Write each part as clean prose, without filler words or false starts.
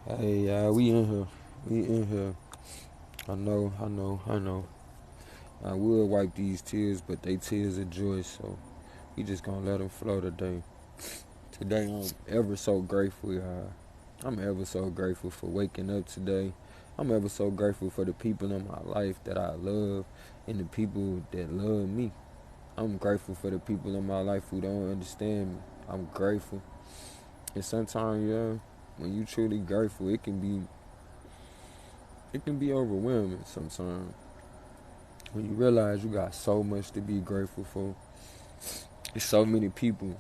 Hey, we in here. We in here. I know. I would wipe these tears, but they tears of joy, so we just gonna let them flow today. Today, I'm ever so grateful, y'all. I'm ever so grateful for waking up today. I'm ever so grateful for the people in my life that I love and the people that love me. I'm grateful for the people in my life who don't understand me. I'm grateful. And sometimes, yeah, when you truly grateful, it can be overwhelming sometimes. When you realize you got so much to be grateful for. There's so many people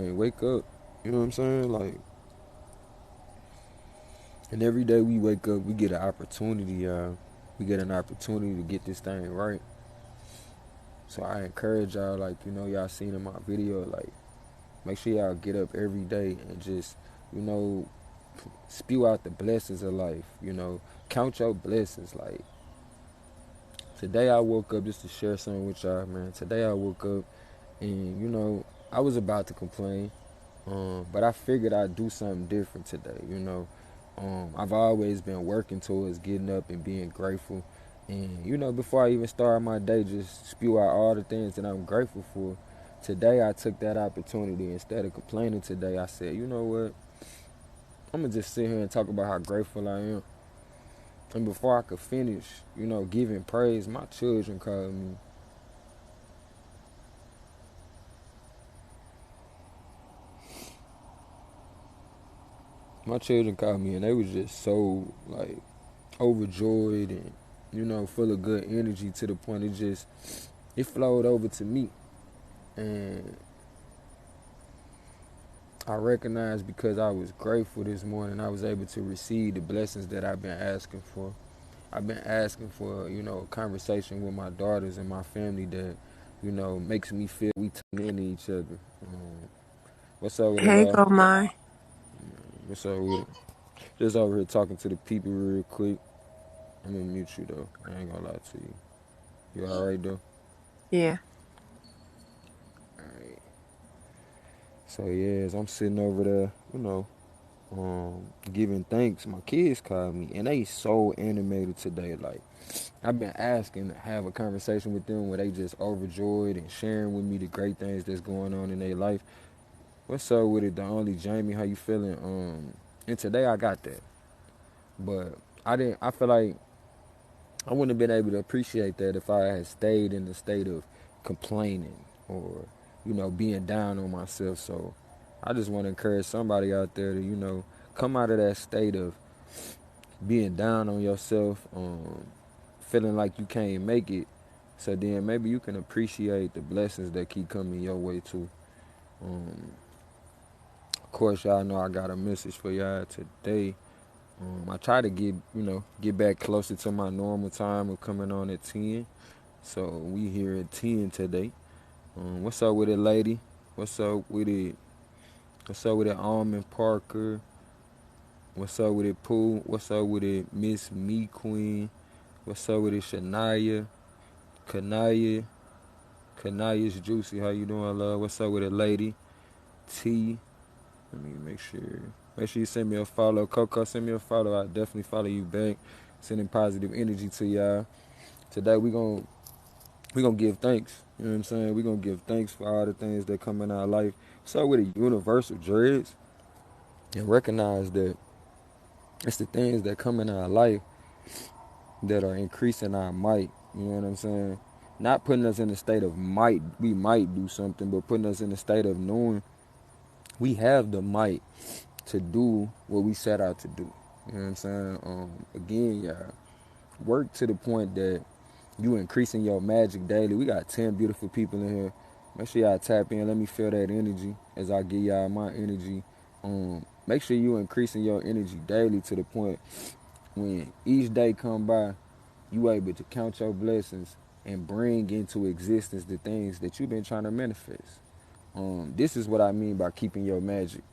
ain't wake up. You know what I'm saying? Like, and every day we wake up, we get an opportunity, y'all. We get an opportunity to get this thing right. So I encourage y'all, like, y'all seen in my video, like, make sure y'all get up every day and just, you know, spew out the blessings of life. Count your blessings. Like, today I woke up, just to share something with y'all, man. Today I woke up and, I was about to complain, but I figured I'd do something different today. I've always been working towards getting up and being grateful. And, before I even start my day, just spew out all the things that I'm grateful for. Today I took that opportunity. Instead of complaining today, I said, you know what? I'm going to just sit here and talk about how grateful I am. And before I could finish, giving praise, my children called me. My children called me and they was just so, like, overjoyed and, full of good energy, to the point it flowed over to me. And I recognized, because I was grateful this morning, I was able to receive the blessings that I've been asking for. I've been asking for, a conversation with my daughters and my family that, makes me feel we turn into each other. What's up with it, Hey, love? GoldMind. What's up with it? Just over here talking to the people real quick. I'm gonna mute you though. I ain't gonna lie to you. You alright though? Yeah. Alright. So yeah, as I'm sitting over there, giving thanks, my kids called me and they so animated today. Like, I've been asking to have a conversation with them where they just overjoyed and sharing with me the great things that's going on in their life. What's up with it? The only Jamie, how you feeling? And today I got that, but I feel like I wouldn't have been able to appreciate that if I had stayed in the state of complaining or, being down on myself. So I just want to encourage somebody out there to, come out of that state of being down on yourself, feeling like you can't make it. So then maybe you can appreciate the blessings that keep coming your way too. Um, of course, y'all know I got a message for y'all today. I try to get back closer to my normal time of coming on at 10. So we here at 10 today. What's up with it, lady? What's up with it? What's up with it, Almond Parker? What's up with it, Pooh? What's up with it, Miss Me Queen? What's up with it, Shania? Kanaya? Kanaya's Juicy. How you doing, love? What's up with it, lady? T. Let me make sure. Make sure you send me a follow. Coco, send me a follow. I'll definitely follow you back. Sending positive energy to y'all. Today we gonna give thanks. You know what I'm saying? We gonna give thanks for all the things that come in our life. So with the universal dreads, and recognize that it's the things that come in our life that are increasing our might. You know what I'm saying? Not putting us in a state of might, we might do something, but putting us in a state of knowing we have the might to do what we set out to do. You know what I'm saying? Again, y'all, work to the point that you increasing your magic daily. We got 10 beautiful people in here. Make sure y'all tap in. Let me feel that energy as I give y'all my energy. Make sure you increasing your energy daily to the point when each day come by, you able to count your blessings and bring into existence the things that you've been trying to manifest. This is what I mean by keeping your magic.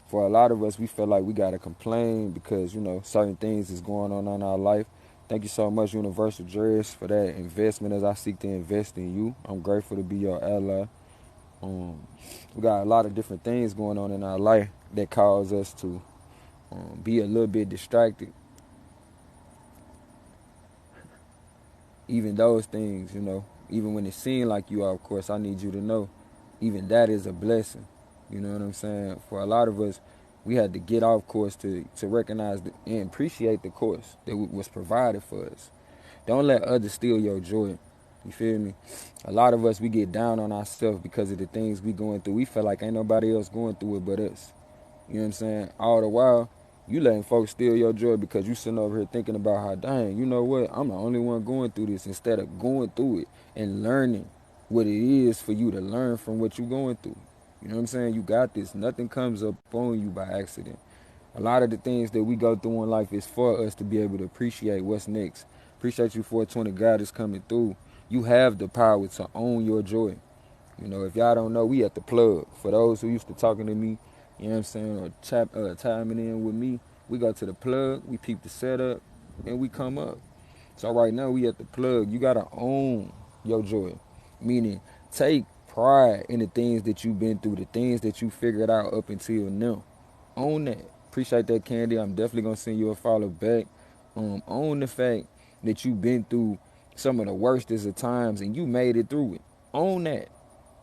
For a lot of us, we feel like we gotta complain because certain things is going on in our life. Thank you so much, Universal Dress, for that investment as I seek to invest in you. I'm grateful to be your ally. Um, we got a lot of different things going on in our life that cause us to be a little bit distracted. Even those things, even when it seems like you are, of course, I need you to know, even that is a blessing. You know what I'm saying? For a lot of us, we had to get off course to recognize and appreciate the course that was provided for us. Don't let others steal your joy. You feel me? A lot of us, we get down on ourselves because of the things we going through. We feel like ain't nobody else going through it but us. You know what I'm saying? All the while, you letting folks steal your joy because you sitting over here thinking about how, dang, you know what? I'm the only one going through this, instead of going through it and learning what it is for you to learn from what you're going through. You know what I'm saying? You got this. Nothing comes up on you by accident. A lot of the things that we go through in life is for us to be able to appreciate what's next. Appreciate you 420. God is coming through. You have the power to own your joy. If y'all don't know, we at the plug. For those who used to talking to me, you know what I'm saying, or chiming in with me, we go to the plug, we peep the setup, and we come up. So right now, we at the plug. You got to own your joy. Meaning, take pride in the things that you've been through, the things that you figured out up until now. Own that. Appreciate that, Candy. I'm definitely going to send you a follow back. Own the fact that you've been through some of the worstest of times and you made it through it. Own that.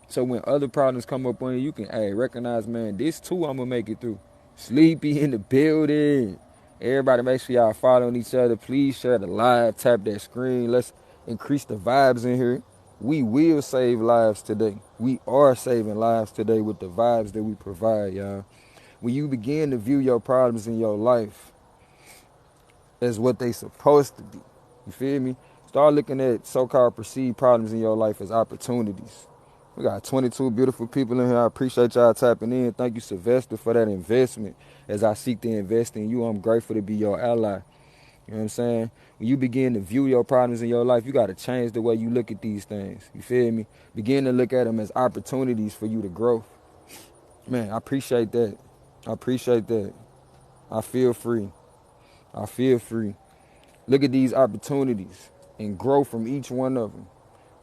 So when other problems come up on you, you can recognize, man, this too I'm going to make it through. Sleepy in the building. Everybody make sure y'all following each other. Please share the live. Tap that screen. Let's increase the vibes in here. We will save lives today. We are saving lives today with the vibes that we provide, y'all. When you begin to view your problems in your life as what they supposed to be, you feel me? Start looking at so-called perceived problems in your life as opportunities. We got 22 beautiful people in here. I appreciate y'all tapping in. Thank you, Sylvester, for that investment. As I seek to invest in you, I'm grateful to be your ally. You know what I'm saying? When you begin to view your problems in your life, you got to change the way you look at these things. You feel me? Begin to look at them as opportunities for you to grow. Man, I appreciate that. I appreciate that. I feel free. I feel free. Look at these opportunities and grow from each one of them.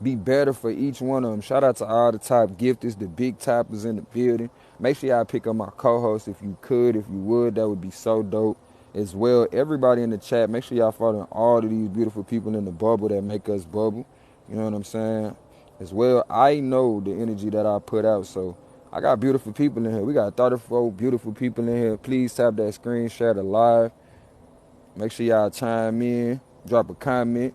Be better for each one of them. Shout out to all the top gifters, the big toppers in the building. Make sure y'all pick up my co-host if you could, if you would. That would be so dope. As well, everybody in the chat, make sure y'all following all of these beautiful people in the bubble that make us bubble. You know what I'm saying? As well, I know the energy that I put out, so I got beautiful people in here. We got 34 beautiful people in here. Please tap that screen, share the live. Make sure y'all chime in, drop a comment.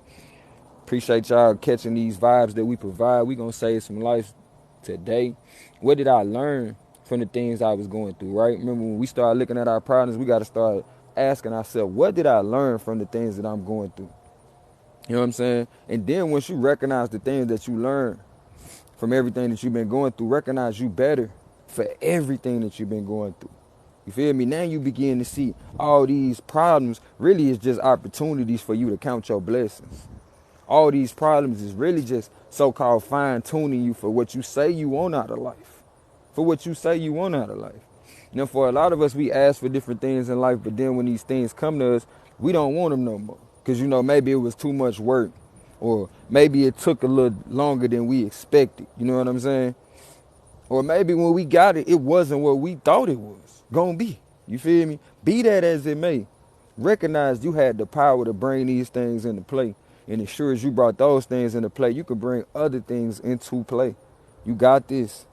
Appreciate y'all catching these vibes that we provide. We gonna save some lives today. What did I learn from the things I was going through, right? Remember, when we start looking at our problems, we got to start asking ourselves, what did I learn from the things that I'm going through? You know what I'm saying? And then once you recognize the things that you learn from everything that you've been going through, recognize you better for everything that you've been going through. You feel me? Now you begin to see all these problems really is just opportunities for you to count your blessings. All these problems is really just so-called fine-tuning you for what you say you want out of life. For what you say you want out of life. Now, for a lot of us, we ask for different things in life, but then when these things come to us, we don't want them no more. Because, maybe it was too much work. Or maybe it took a little longer than we expected. You know what I'm saying? Or maybe when we got it, it wasn't what we thought it was gonna be. You feel me? Be that as it may. Recognize you had the power to bring these things into play. And as sure as you brought those things into play, you could bring other things into play. You got this.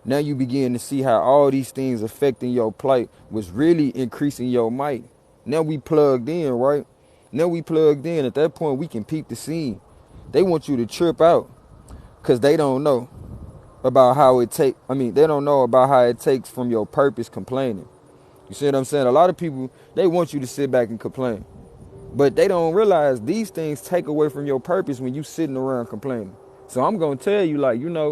Now you begin to see how all these things affecting your plight was really increasing your might. Now we plugged in, right? Now we plugged in. At that point, we can peep the scene. They want you to trip out because they don't know about how it they don't know about how it takes from your purpose complaining. You see what I'm saying? A lot of people, they want you to sit back and complain. But they don't realize these things take away from your purpose when you sitting around complaining. So I'm going to tell you,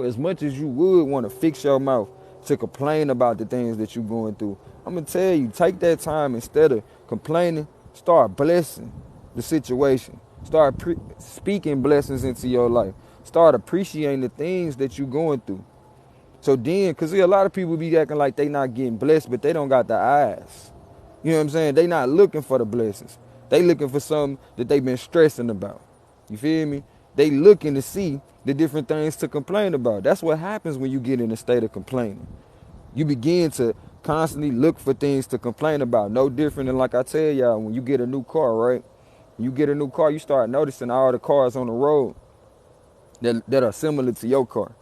as much as you would want to fix your mouth to complain about the things that you're going through, I'm going to tell you, take that time instead of complaining, start blessing the situation. Start speaking blessings into your life. Start appreciating the things that you're going through. So then, because a lot of people be acting like they not getting blessed, but they don't got the eyes. You know what I'm saying? They not looking for the blessings. They looking for something that they been stressing about. You feel me? They looking to see the different things to complain about. That's what happens when you get in a state of complaining. You begin to constantly look for things to complain about. No different than, like I tell y'all, when you get a new car, right? You get a new car, you start noticing all the cars on the road that are similar to your car.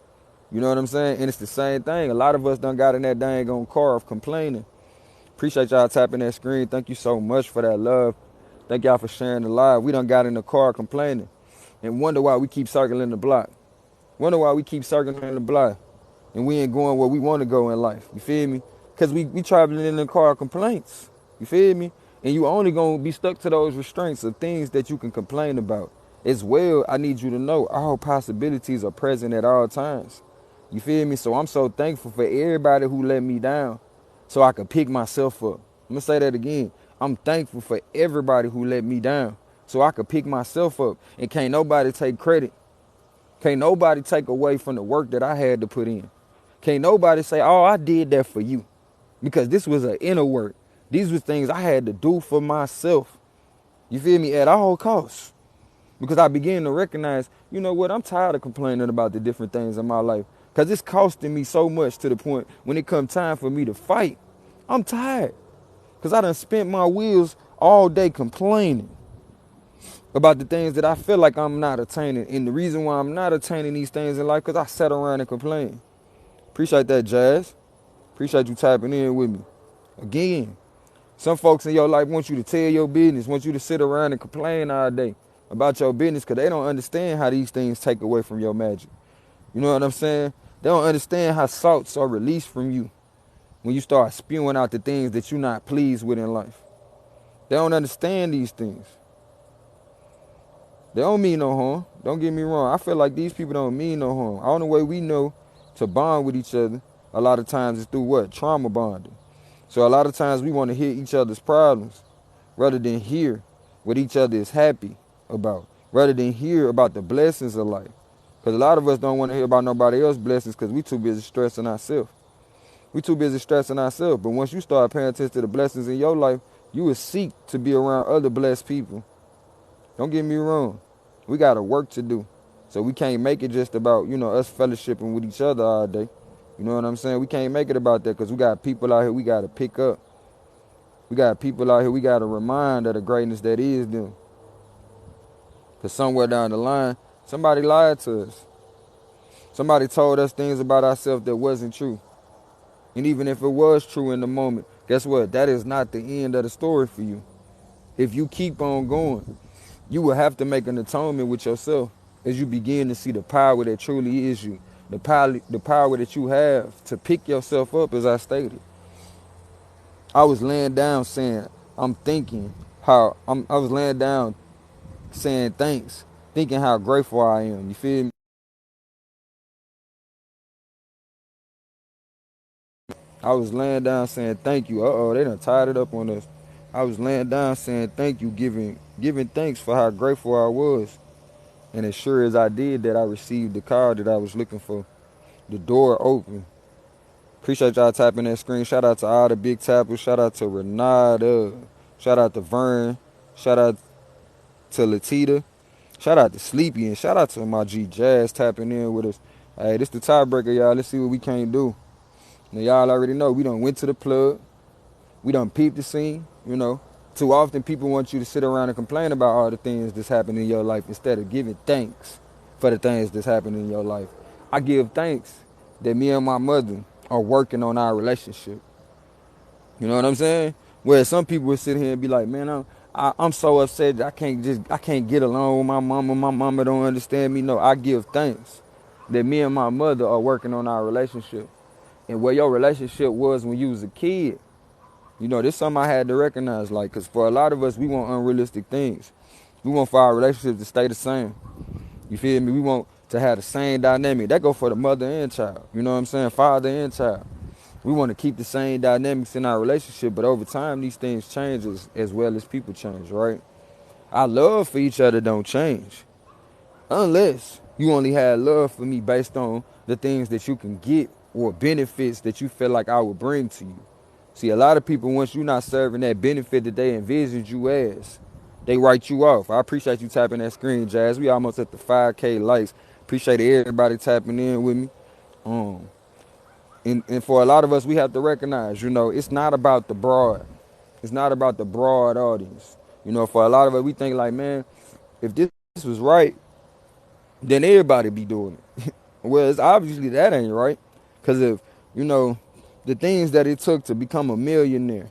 You know what I'm saying? And it's the same thing. A lot of us done got in that dang on car of complaining. Appreciate y'all tapping that screen. Thank you so much for that love. Thank y'all for sharing the live. We done got in the car complaining and wonder why we keep circling the block. Wonder why we keep circling the block and we ain't going where we want to go in life. You feel me? Because we traveling in the car of complaints. You feel me? And you only going to be stuck to those restraints of things that you can complain about. As well, I need you to know all possibilities are present at all times. You feel me? So I'm so thankful for everybody who let me down so I could pick myself up. I'm going to say that again. I'm thankful for everybody who let me down so I could pick myself up. And can't nobody take credit. Can't nobody take away from the work that I had to put in. Can't nobody say, oh, I did that for you. Because this was an inner work. These were things I had to do for myself. You feel me? At all costs. Because I began to recognize, you know what, I'm tired of complaining about the different things in my life. Because it's costing me so much to the point when it comes time for me to fight, I'm tired. Because I done spent my wheels all day complaining about the things that I feel like I'm not attaining. And the reason why I'm not attaining these things in life, because I sat around and complained. Appreciate that, Jazz. Appreciate you tapping in with me. Again, some folks in your life want you to tell your business, want you to sit around and complain all day about your business because they don't understand how these things take away from your magic. You know what I'm saying? They don't understand how salts are released from you when you start spewing out the things that you're not pleased with in life. They don't understand these things. They don't mean no harm. Don't get me wrong. I feel like these people don't mean no harm. The only way we know to bond with each other a lot of times is through what? Trauma bonding. So a lot of times we want to hear each other's problems rather than hear what each other is happy about, rather than hear about the blessings of life. Because a lot of us don't want to hear about nobody else's blessings because we too busy stressing ourselves. We too busy stressing ourselves. But once you start paying attention to the blessings in your life, you will seek to be around other blessed people. Don't get me wrong. We got a work to do. So we can't make it just about, us fellowshipping with each other all day. You know what I'm saying? We can't make it about that because we got people out here we got to pick up. We got people out here we got to remind of the greatness that is them. Because somewhere down the line, somebody lied to us. Somebody told us things about ourselves that wasn't true. And even if it was true in the moment, guess what? That is not the end of the story for you. If you keep on going, you will have to make an atonement with yourself as you begin to see the power that truly is you. The power that you have to pick yourself up, as I stated. I was laying down saying, I was laying down saying thanks, thinking how grateful I am. You feel me? I was laying down saying thank you. They done tied it up on us. I was laying down saying thank you, giving thanks for how grateful I was. And as sure as I did that, I received the card that I was looking for. The door opened. Appreciate y'all tapping that screen. Shout out to all the big tappers. Shout out to Renata. Shout out to Vern. Shout out to Latita. Shout out to Sleepy. And shout out to my G Jazz tapping in with us. Hey, this the tiebreaker, y'all. Let's see what we can't do. Now, y'all already know we done went to the plug. We done peeped the scene, Too often people want you to sit around and complain about all the things that's happening in your life instead of giving thanks for the things that's happening in your life. I give thanks that me and my mother are working on our relationship. You know what I'm saying? Where some people would sit here and be like, man, I'm so upset I can't get along with my mama. My mama don't understand me. No, I give thanks that me and my mother are working on our relationship. And where your relationship was when you was a kid, this is something I had to recognize, because for a lot of us, we want unrealistic things. We want for our relationship to stay the same. You feel me? We want to have the same dynamic. That go for the mother and child. You know what I'm saying? Father and child. We want to keep the same dynamics in our relationship, but over time, these things change as well as people change, right? Our love for each other don't change. Unless you only had love for me based on the things that you can get or benefits that you feel like I would bring to you. See, a lot of people, once you're not serving that benefit that they envisioned you as, they write you off. I appreciate you tapping that screen, Jazz. We almost at the 5K likes. Appreciate everybody tapping in with me. Um, and for a lot of us, we have to recognize, it's not about the broad. It's not about the broad audience. For a lot of us, we think like, man, if this was right, then everybody be doing it. Well, it's obviously that ain't right. Because if, the things that it took to become a millionaire,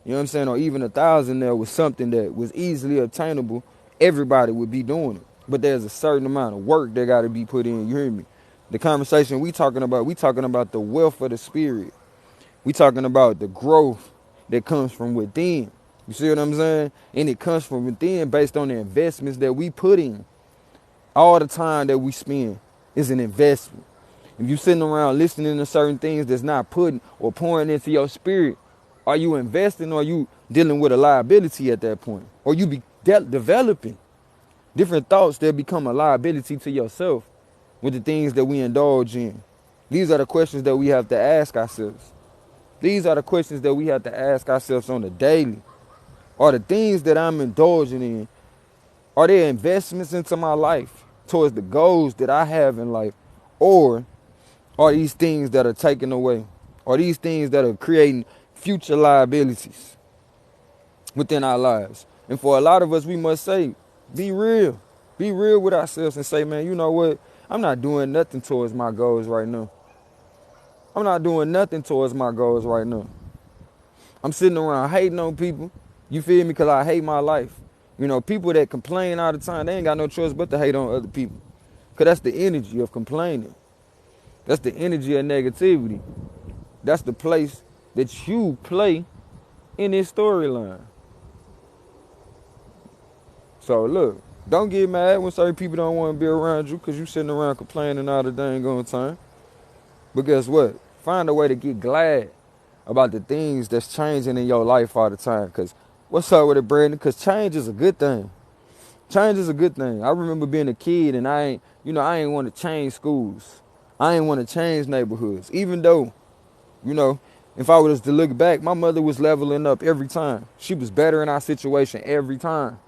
you know what I'm saying, or even a thousandaire was something that was easily obtainable, everybody would be doing it. But there's a certain amount of work that got to be put in, you hear me? The conversation we talking about the wealth of the spirit. We talking about the growth that comes from within. You see what I'm saying? And it comes from within based on the investments that we put in. All the time that we spend is an investment. If you sitting around listening to certain things that's not putting or pouring into your spirit, are you investing or are you dealing with a liability at that point? Or you be developing different thoughts that become a liability to yourself with the things that we indulge in? These are the questions that we have to ask ourselves. These are the questions that we have to ask ourselves on the daily. Are the things that I'm indulging in, are there investments into my life towards the goals that I have in life? Or are these things that are taken away? Are these things that are creating future liabilities within our lives? And for a lot of us, we must say, be real. Be real with ourselves and say, man, you know what? I'm not doing nothing towards my goals right now. I'm not doing nothing towards my goals right now. I'm sitting around hating on people. You feel me? Because I hate my life. People that complain all the time, they ain't got no choice but to hate on other people. Because that's the energy of complaining. That's the energy of negativity. That's the place that you play in this storyline. So look, don't get mad when certain people don't want to be around you because you sitting around complaining all the dang on time. But guess what? Find a way to get glad about the things that's changing in your life all the time. Because what's up with it, Brandon? Because change is a good thing. Change is a good thing. I remember being a kid and I ain't want to change schools. I ain't want to change neighborhoods. Even though, if I was to look back, my mother was leveling up every time. She was better in our situation every time.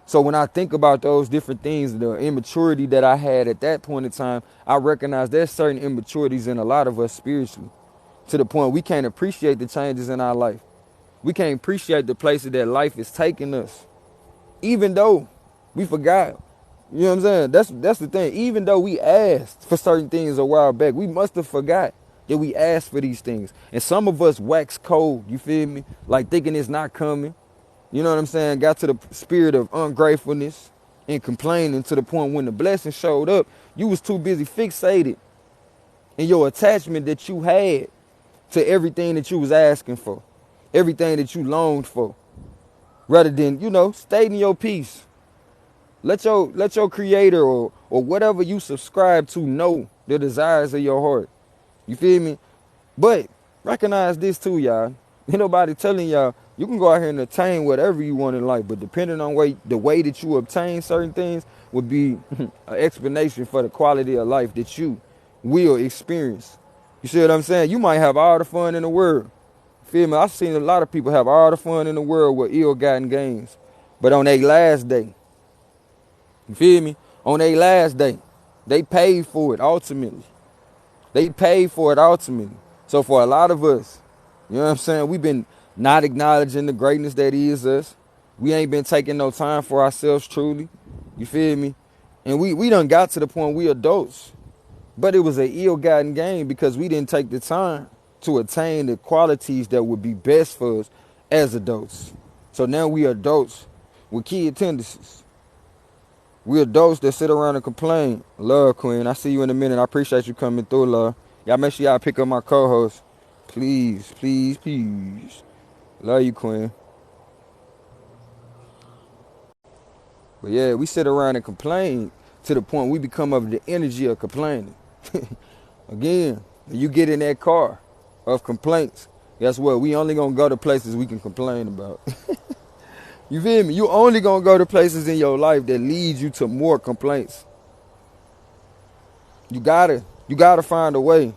So when I think about those different things, the immaturity that I had at that point in time, I recognize there's certain immaturities in a lot of us spiritually, to the point we can't appreciate the changes in our life. We can't appreciate the places that life is taking us, even though we forgot. You know what I'm saying? That's the thing. Even though we asked for certain things a while back, we must have forgot that we asked for these things. And some of us wax cold, you feel me? Like thinking it's not coming. You know what I'm saying? Got to the spirit of ungratefulness and complaining to the point when the blessing showed up, you was too busy fixated in your attachment that you had to everything that you was asking for, everything that you longed for, rather than, stating your piece. Let your creator or whatever you subscribe to know the desires of your heart. You feel me? But recognize this too, y'all. Ain't nobody telling y'all you can go out here and attain whatever you want in life, but depending on the way that you obtain certain things would be an explanation for the quality of life that you will experience. You see what I'm saying? You might have all the fun in the world. Feel me? I've seen a lot of people have all the fun in the world with ill-gotten gains, but on their last day, you feel me? On their last day, they paid for it ultimately. They paid for it ultimately. So for a lot of us, you know what I'm saying? We've been not acknowledging the greatness that is us. We ain't been taking no time for ourselves truly. You feel me? And we done got to the point we adults. But it was an ill-gotten gain because we didn't take the time to attain the qualities that would be best for us as adults. So now we adults with kid tendencies. We adults that sit around and complain. Love, Queen. I see you in a minute. I appreciate you coming through, love. Y'all make sure y'all pick up my co-host. Please, please, please. Love you, Queen. But yeah, we sit around and complain to the point we become of the energy of complaining. Again, when you get in that car of complaints, guess what? We only gonna go to places we can complain about. You feel me? You only gonna go to places in your life that leads you to more complaints. You gotta find a way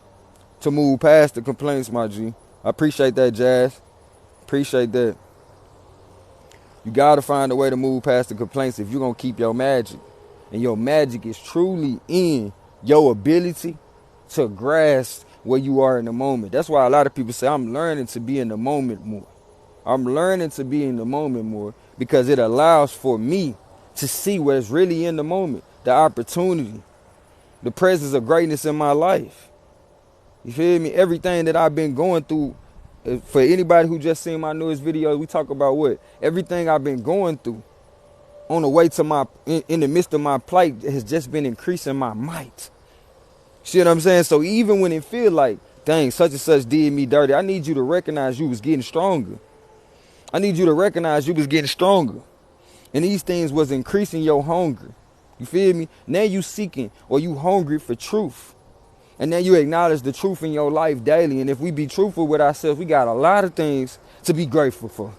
to move past the complaints, my G. I appreciate that, Jazz. Appreciate that. You gotta find a way to move past the complaints if you're gonna keep your magic. And your magic is truly in your ability to grasp where you are in the moment. That's why a lot of people say, I'm learning to be in the moment more. I'm learning to be in the moment more because it allows for me to see what's really in the moment, the opportunity, the presence of greatness in my life. You feel me? Everything that I've been going through, for anybody who just seen my newest video, we talk about what? Everything I've been going through on the way to in the midst of my plight has just been increasing my might. See what I'm saying? So even when it feel like, dang, such and such did me dirty, I need you to recognize you was getting stronger. I need you to recognize you was getting stronger. And these things was increasing your hunger. You feel me? Now you seeking or you hungry for truth. And then you acknowledge the truth in your life daily. And if we be truthful with ourselves, we got a lot of things to be grateful for.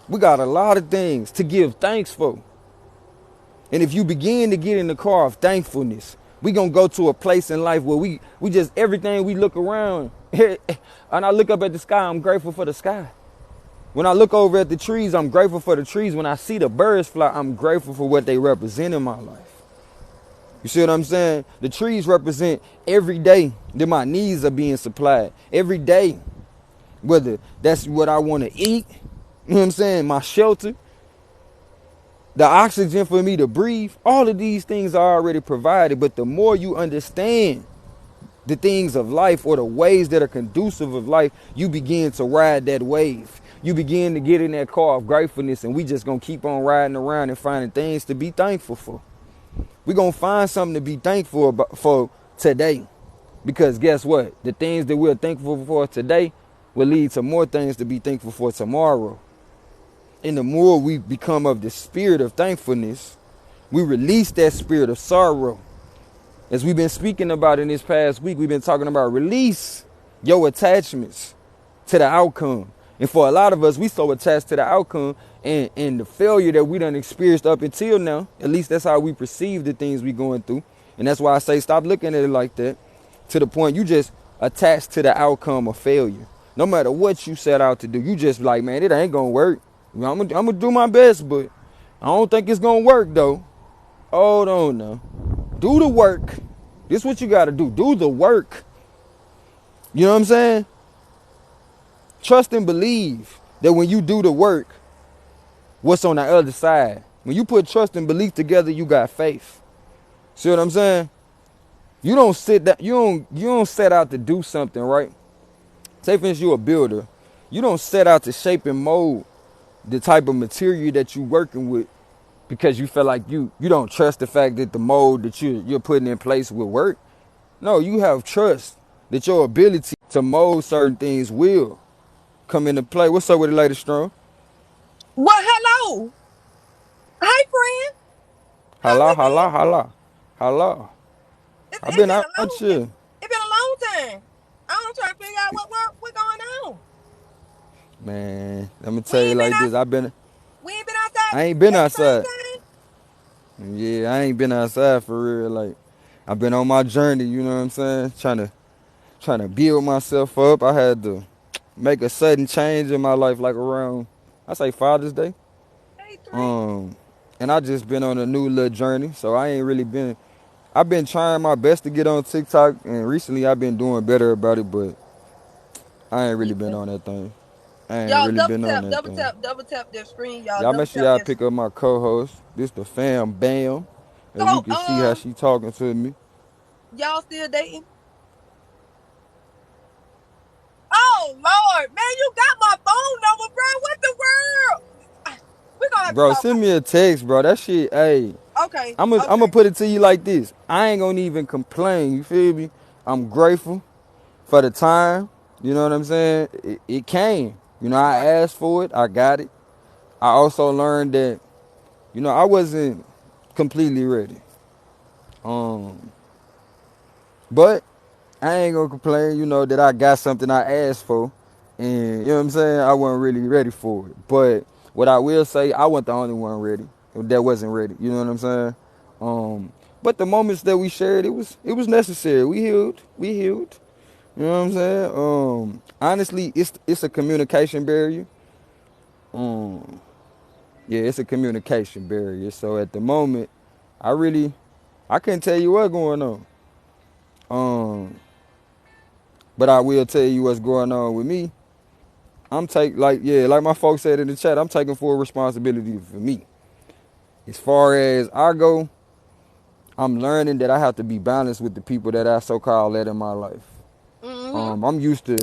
We got a lot of things to give thanks for. And if you begin to get in the car of thankfulness, we gonna go to a place in life where we just, everything we look around, and I look up at the sky, I'm grateful for the sky. When I look over at the trees, I'm grateful for the trees. When I see the birds fly, I'm grateful for what they represent in my life. You see what I'm saying? The trees represent every day that my needs are being supplied. Every day, whether that's what I want to eat, you know what I'm saying, my shelter, the oxygen for me to breathe, all of these things are already provided. But the more you understand the things of life or the ways that are conducive of life, you begin to ride that wave. You begin to get in that car of gratefulness, and we just gonna keep on riding around and finding things to be thankful for. We're gonna find something to be thankful for today. Because guess what? The things that we're thankful for today will lead to more things to be thankful for tomorrow. And the more we become of the spirit of thankfulness, we release that spirit of sorrow. As we've been speaking about in this past week, we've been talking about release your attachments to the outcome. And for a lot of us, we so attached to the outcome and the failure that we done experienced up until now. At least that's how we perceive the things we going through. And that's why I say stop looking at it like that, to the point you just attached to the outcome of failure. No matter what you set out to do, you just like, man, it ain't gonna work. I'm gonna do my best, but I don't think it's gonna work though. Hold on now. Do the work. This is what you gotta do. Do the work. You know what I'm saying? Trust and believe that when you do the work, what's on the other side? When you put trust and belief together, you got faith. See what I'm saying? You don't sit that you don't set out to do something, right? Say for instance, you're a builder. You don't set out to shape and mold the type of material that you're working with because you feel like you don't trust the fact that the mold that you're putting in place will work. No, you have trust that your ability to mold certain things will come into play. What's up with it, Lady Strong? Well, hello. Hi, friend. How Holla, you holla, been? holla, holla. It's, I've it's been been out a long here. it's been a long time. I'm trying to figure out what going on. Man, let me We tell you ain't been like out this. we ain't been outside I ain't been at the same outside. time. Yeah, I ain't been outside for real. Like, I've been on my journey, you know what I'm saying? Trying to build myself up. I had to make a sudden change in my life, like around, I say Father's Day. Hey, three. Um, and I just been on a new little journey, so I ain't really been. I've been trying my best to get on TikTok, and recently I've been doing better about it, but I ain't really been Yeah. on that thing. I ain't Y'all really been on that double thing. tap, double tap their screen. Y'all Y'all make double sure tap y'all their pick up my co-host. This the fam Bam. As you so can see how she talking to me. y'all still dating? Oh Lord, man, you got my phone number, bro. What the world? We're gonna have to Bro, talk. send me a text, bro. That shit, hey. Okay, I'm gonna okay. put it to you like this. I ain't gonna even complain. You feel me? I'm grateful for the time. You know what I'm saying? It came. You know, I Right. asked for it. I got it. I also learned that, you know, I wasn't completely ready. Um, but I ain't gonna complain, you know, that I got something I asked for. And you know what I'm saying? I wasn't really ready for it. But what I will say, I wasn't the only one ready that wasn't ready. You know what I'm saying? But the moments that we shared, it was necessary. We healed. We healed. You know what I'm saying? Honestly, it's a communication barrier. Um, Yeah, it's a communication barrier. So at the moment, I really, I couldn't tell you what's going on. Um, but I will tell you what's going on with me. I'm take like yeah, like my folks said in the chat. I'm taking full responsibility for me. As far as I go, I'm learning that I have to be balanced with the people that I so called let in my life. Mm-hmm. I'm used to,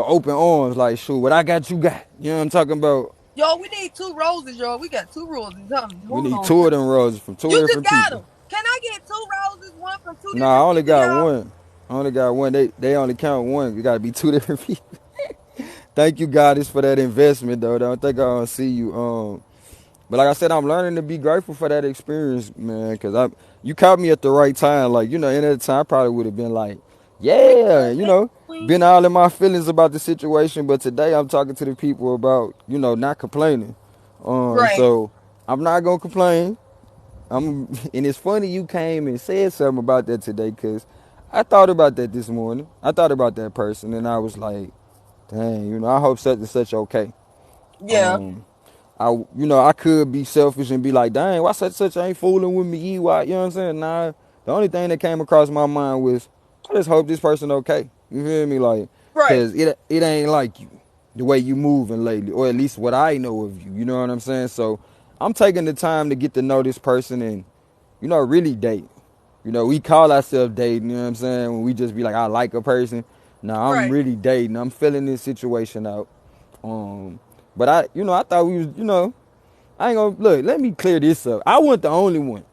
open arms like shoot, what I got, you got. You know what I'm talking about? Yo, we need 2 roses, y'all. We got 2 roses. We Hold need on. two of them roses from two You just different got people. them. Can I get 2 roses, one from two Nah, I different only people, got y'all? one. I only got one. They only count one. It got to be two different people. Thank you, Goddess, for that investment, though. I don't think I'll see you. But like I said, I'm learning to be grateful for that experience, man. Cause you caught me at the right time. Like in that time, I probably would have been like, Queen, yeah, queen. been all in my feelings about the situation. But today, I'm talking to the people about, not complaining. Right, So I'm not gonna complain. And it's funny you came and said something about that today, cause I thought about that this morning. I thought about that person, and I was like, dang, I hope such and such okay. yeah, Um, I could be selfish and be like, dang, why such such ain't fooling with me? Why, you know what I'm saying? Nah, the only thing that came across my mind was, I just hope this person okay. You feel me? Like, right, cause it ain't like you, the way you moving lately, or at least what I know of you. You know what I'm saying? So I'm taking the time to get to know this person and, really date. We call ourselves dating, you know what I'm saying? When we just be like, I like a person. Nah, I'm right. really dating. I'm filling this situation out. Um, but I thought we was, I ain't gonna look. Let me clear this up. I wasn't the only one.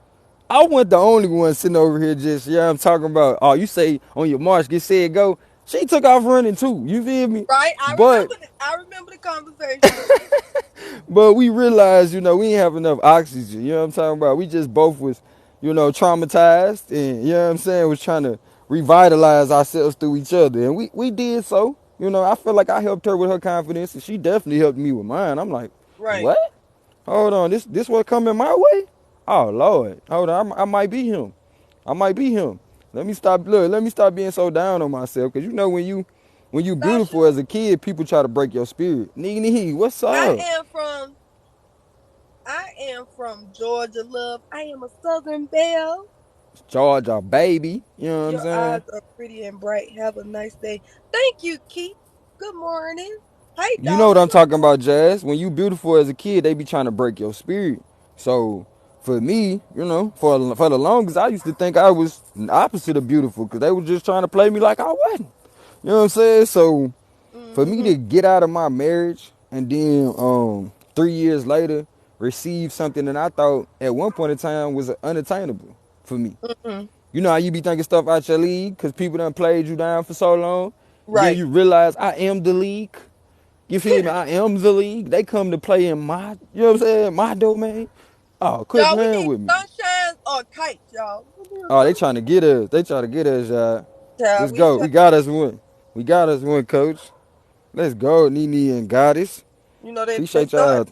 I wasn't the only one sitting over here just yeah. I'm talking about. Oh, you say on your march, get set, go. She took off running too. You feel me? Right. But I remember the conversation. we realized we didn't have enough oxygen. You know what I'm talking about? We just both was traumatized and you know what I'm saying was trying to revitalize ourselves through each other, and we did so. I feel like I helped her with her confidence, and she definitely helped me with mine. I'm like, Right. what? Hold on, this what coming my way? Oh Lord, hold on, I might be him. I might be him. Let me stop. Look, let me stop being so down on myself. Cause when you Sasha, beautiful as a kid, people try to break your spirit. Nee, what's I up? am from I am from Georgia, love. I am a Southern belle. Georgia, baby. You know what I'm Your eyes saying? are pretty and bright. Have a nice day. Thank you, Keith. Good morning. Hey, You know what darling. I'm talking about, Jazz. When you beautiful as a kid, they be trying to break your spirit. So for me, for the longest, I used to think I was the opposite of beautiful because they were just trying to play me like I wasn't. You know what I'm saying? So for me Mm-hmm. to get out of my marriage and then 3 years later receive something that I thought at one point in time was unattainable for me. Mm-hmm. You know how you be thinking stuff out your league because people done played you down for so long. Then Right. you realize I am the league. You feel me? I am the league. They come to play in my, you know what I'm saying, my domain. Oh, quit Y'all, we playing need with me. sunshine or kites, y'all. Oh, they trying to get us. They trying to get us, y'all. Child, Let's we go. try, We got us one. We got us one, coach. Let's go, Nene and Goddess. you know they Appreciate y'all.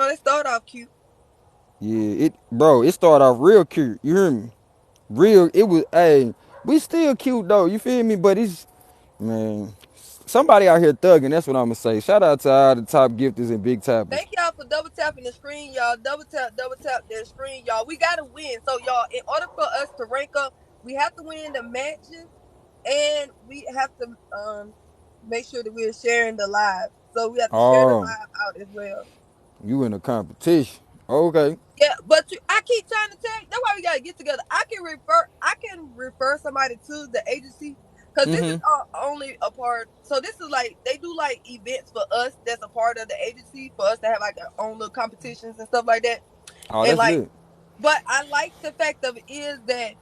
they start off cute. Yeah, it started off real cute. You hear me? Real, it was, hey, we still cute though. You feel me? But it's, man, somebody out here thugging. That's what I'm gonna say. Shout out to all the top gifters and big tappers. Thank y'all for double tapping the screen, y'all. Double tap that screen, y'all. We gotta win. So y'all, in order for us to rank up, we have to win the matches and we have to make sure that we're sharing the live. So we have to share the Oh, live out as well. you in a competition? Okay. Yeah, but I keep trying to tell you. That's why we gotta get together. I can refer somebody to the agency because this is Mm-hmm. only a part. So this is like they do like events for us. That's a part of the agency for us to have like our own little competitions and stuff like that. Oh, And that's like, lit. but I like the fact of it is that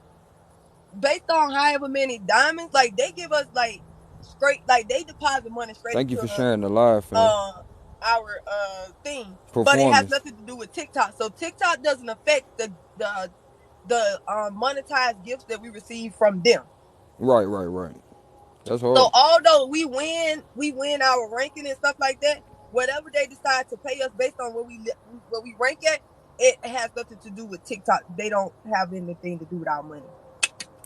based on however many diamonds, like they give us like straight, like they deposit money straight Thank you into for sharing the live, fam. uh our thing, but it has Performance. nothing to do with TikTok. So TikTok doesn't affect the monetized gifts that we receive from them. Right. That's So hard. although we win our ranking and stuff like that, whatever they decide to pay us based on where we rank at, it has nothing to do with TikTok. They don't have anything to do with our money.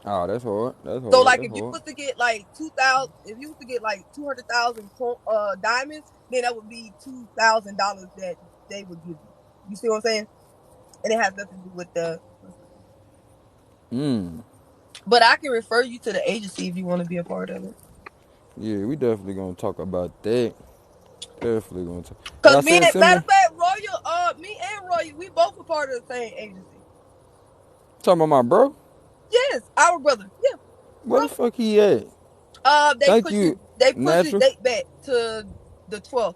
Oh, that's hard. That's So hard. like That's if you hard. was to get like 2,000, if you was to get like 200,000 diamonds, then that would be $2,000 that they would give you. You see what I'm saying? And it has nothing to do with the. Mm. But I can refer you to the agency if you want to be a part of it. Yeah, we definitely gonna talk about that. Definitely gonna talk. Like Cause I said, send matter me of fact, Royal, me and Royal, we both a part of the same agency. talking about my bro. Yes, our brother. Yeah, Where the brother. fuck he at? Thank you, They pushed his natural. date back to the 12th.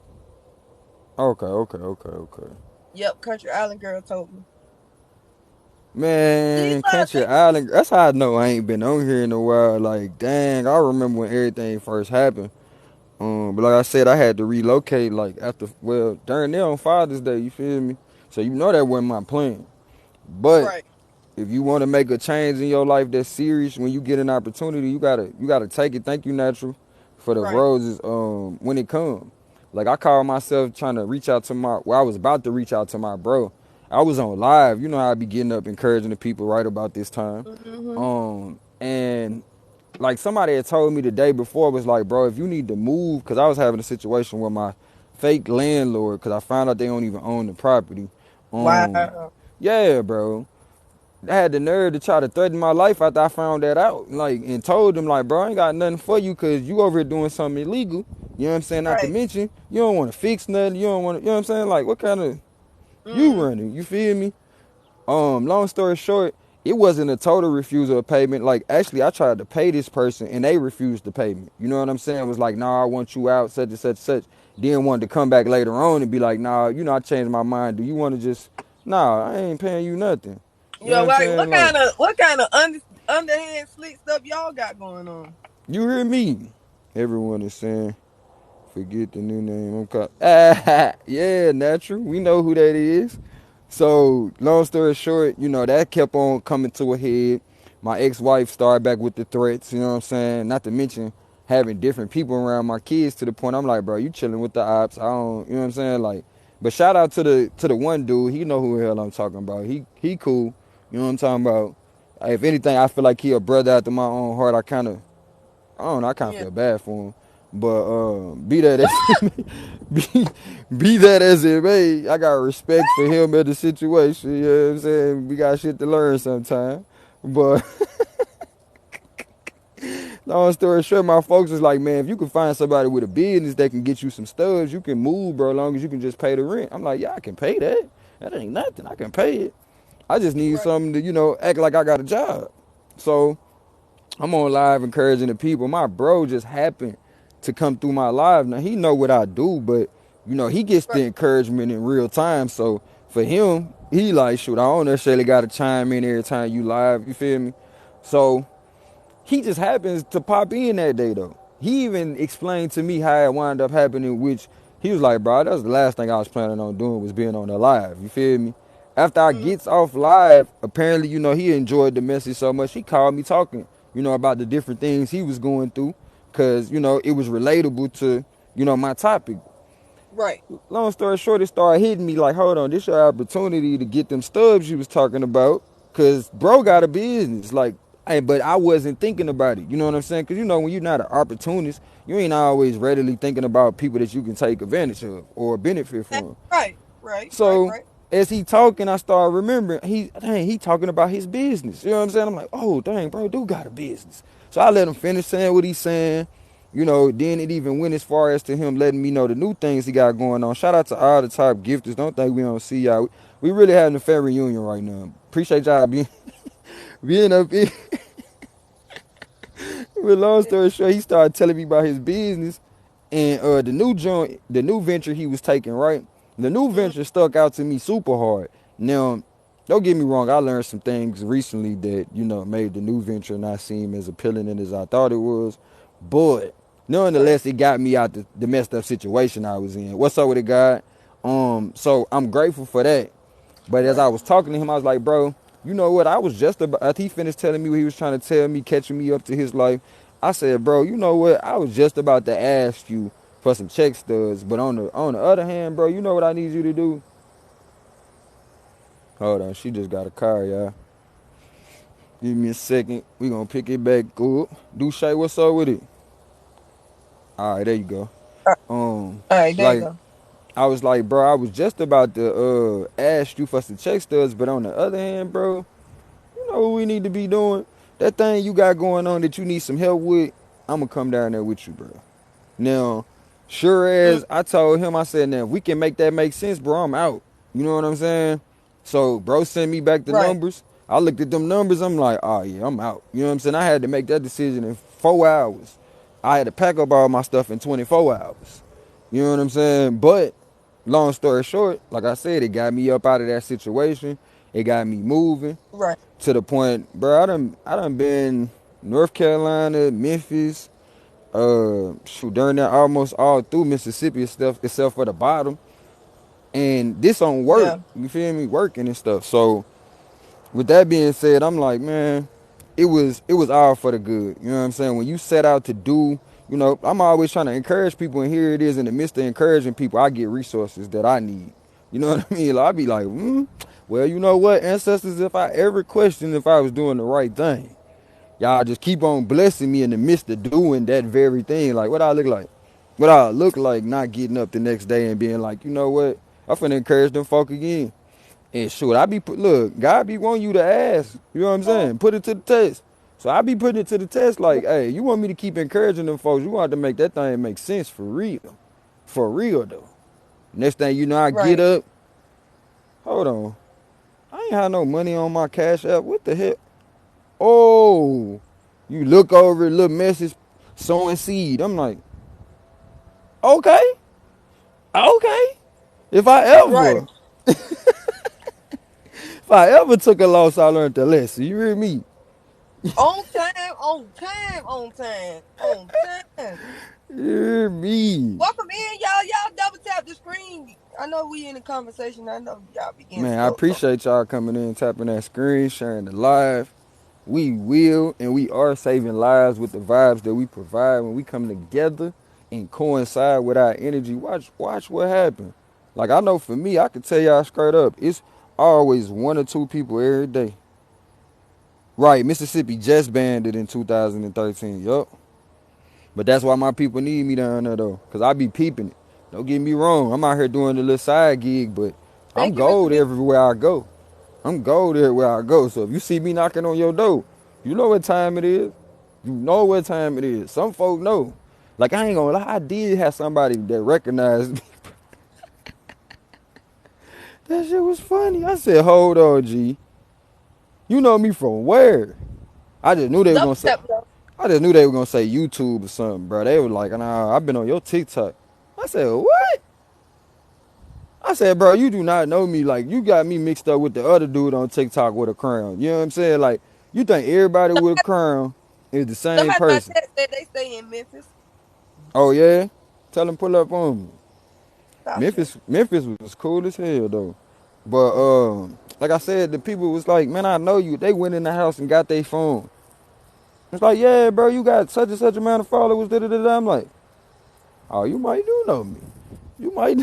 Okay, okay, okay, okay. Yep, Country Island girl told me. These Man, live Country agencies. Island. That's how I know I ain't been on here in a while. Like, dang, I remember when everything first happened. But like I said, I had to relocate. Like after, well, during there on Father's Day. You feel me? So you know that wasn't my plan. But Right, if you want to make a change in your life that's serious, when you get an opportunity, you gotta take it. Thank you, natural, for the right. roses. When it comes, like I call myself trying to reach out to my. Well, I was about to reach out to my bro. I was on live. You know how I be getting up encouraging the people right about this time. Mm-hmm. And like somebody had told me the day before was like, bro, if you need to move, because I was having a situation with my fake landlord, because I found out they don't even own the property. Um, Wow. yeah, bro. I had the nerve to try to threaten my life after I found that out, like, and told them like, bro, I ain't got nothing for you because you over here doing something illegal. You know what I'm saying? Not to Right. mention, you don't want to fix nothing. You don't want to, you know what I'm saying? Like, what kind of you Mm. running? You feel me? Long story short, it wasn't a total refusal of payment. Like, actually, I tried to pay this person and they refused the payment. You know what I'm saying? It was like, nah, I want you out, such and such, such. Then wanted to come back later on and be like, nah, you know, I changed my mind. Do you want to just, nah, I ain't paying you nothing. You know what Yo, I'm like saying? Like, what kind of underhand slick stuff y'all got going on? you hear me? Everyone is saying, forget the new name. I'm called. Yeah, natural. We know who that is. So, long story short, you know, that kept on coming to a head. My ex-wife started back with the threats, you know what I'm saying? Not to mention having different people around my kids to the point I'm like, bro, you chilling with the ops. I don't, you know what I'm saying? Like, but shout out to the one dude. He know who the hell I'm talking about. He cool. You know what I'm talking about? If anything, I feel like he a brother after my own heart. I don't know, I kind of Yeah. feel bad for him. But be that as it may, be, be that as it may, I got respect for him and the situation. You know what I'm saying? We got shit to learn sometime. But long story short, my folks is like, man, if you can find somebody with a business that can get you some stubs, you can move, bro, as long as you can just pay the rent. I'm like, yeah, I can pay that. That ain't nothing. I can pay it. I just need Right. something to, act like I got a job. So I'm on live encouraging the people. My bro just happened to come through my live. Now he know what I do, but he gets Right. the encouragement in real time. So for him, he like, shoot, I don't necessarily gotta chime in every time you live. You feel me? So he just happens to pop in that day though. He even explained to me how it wound up happening, which he was like, bro, that was the last thing I was planning on doing was being on the live. You feel me? After I Mm-hmm. gets off live, apparently, he enjoyed the message so much. He called me talking, about the different things he was going through. Cause, it was relatable to, my topic. Right. Long story short, it started hitting me like, hold on, this your opportunity to get them stubs you was talking about. Cause bro got a business. Like, but I wasn't thinking about it. You know what I'm saying? Cause when you're not an opportunist, you ain't always readily thinking about people that you can take advantage of or benefit from. Right. Right. Right. So Right. as he talking, I started remembering he talking about his business. You know what I'm saying? I'm like, oh dang, bro, do got a business. So I let him finish saying what he's saying. Then it even went as far as to him letting me know the new things he got going on. Shout out to all the top gifters. Don't think we don't see y'all. We really having a fair reunion right now. Appreciate y'all being up here. With long story short, he started telling me about his business and the new joint, the new venture he was taking, right? The new Mm-hmm. venture stuck out to me super hard. Now, don't get me wrong, I learned some things recently that, made the new venture not seem as appealing as I thought it was. But Right. nonetheless, it got me out the messed up situation I was in. What's up with it, God? So I'm grateful for that. But as I Right. was talking to him, I was like, bro, you know what? I was just about, after he finished telling me what he was trying to tell me, catching me up to his life, I said, bro, you know what? I was just about to ask you for some check stubs. But on the other hand, bro, you know what I need you to do? Hold on, she just got a car, y'all. Give me a second. We gonna pick it back up. Duche, what's up with it? All right, there you go. All Um, right. There you like go. I was like, bro, I was just about to ask you for some check stubs, but on the other hand, bro, you know what we need to be doing? That thing you got going on that you need some help with, I'm gonna come down there with you, bro. Now, sure Mm, as I told him, I said, now if we can make that make sense, bro, I'm out. You know what I'm saying? So, bro, sent me back the right, numbers. I looked at them numbers. I'm like, oh yeah, I'm out. You know what I'm saying? I had to make that decision in 4 hours. I had to pack up all my stuff in 24 hours. You know what I'm saying? But long story short, like I said, it got me up out of that situation. It got me moving right, to the point, bro. I done been North Carolina, Memphis, shoot, during that almost all through Mississippi and stuff, except for the bottom. And this on work, yeah, you feel me, working and stuff. So with that being said, I'm like, man, it was all for the good. You know what I'm saying? When you set out to do, you know, I'm always trying to encourage people, and here it is in the midst of encouraging people, I get resources that I need. You know what I mean? Like, I be like, well, you know what, ancestors, if I ever questioned if I was doing the right thing, y'all just keep on blessing me in the midst of doing that very thing. Like, what I look like? What I look like not getting up the next day and being like, you know what? I'm finna encourage them folk again. And shoot, look, God be wanting you to ask. You know what I'm saying? Put it to the test. So I be putting it to the test like, hey, you want me to keep encouraging them folks. You want to make that thing make sense for real. For real, though. Next thing you know, I get right. up. Hold on. I ain't had no money on my Cash App. What the hell? Oh, you look over, little message, sowing seed. I'm like, okay, okay. If I Right. ever, if I ever took a loss, I learned the lesson. You hear me? On time, on time, on time, on time. You hear me? Welcome in, y'all. Y'all double tap the screen. I know we in a conversation. I know y'all be getting Man, I stuck. So appreciate y'all coming in, tapping that screen, sharing the live. We will and we are saving lives with the vibes that we provide when we come together and coincide with our energy. Watch what happens. Like I know for me, I can tell y'all straight up, it's always one or two people every day. Right, Mississippi just banned it in 2013. Yup. But that's why my people need me down there though, cause I be peeping it. Don't get me wrong, I'm out here doing a little side gig, but I'm thank you, Mr. gold B. everywhere I go. I'm gold everywhere I go. So if you see me knocking on your door, you know what time it is. You know what time it is. Some folk know. Like I ain't gonna lie, I did have somebody that recognized me. That shit was funny. I said, hold on, G. You know me from where? I just knew they were Double gonna say tap, y'all. I just knew they were gonna say YouTube or something, bro. They were like, nah, I've been on your TikTok. I said, what? I said, bro, you do not know me. Like, you got me mixed up with the other dude on TikTok with a crown. You know what I'm saying? Like, you think everybody with a crown is the same Somebody in my person. text said they stay in Memphis. Oh, yeah? Tell them pull up on me. Tasha. Memphis was cool as hell, though. But, like I said, the people was like, man, I know you. They went in the house and got their phone. It's like, yeah, bro, you got such and such amount of followers. Da, da, da, da. I'm like, oh, you might do know me. You might.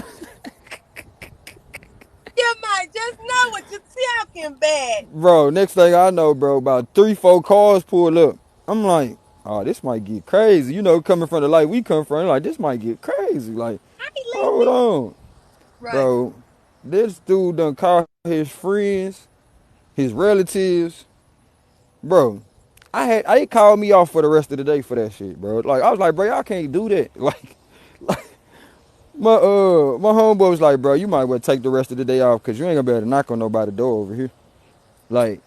You might just know what you're talking about. Bro, next thing I know, bro, about 3, 4 cars pulled up. I'm like, oh, this might get crazy. You know, coming from the light we come from, like, this might get crazy. Like, I ain't hold leaving. on. Right. Bro, this dude done called his friends, his relatives. Bro, I called me off for the rest of the day for that shit, bro. Like, I was like, bro, y'all can't do that. Like my homeboy was like, bro, you might well take the rest of the day off because you ain't gonna be able to knock on nobody's door over here. Like,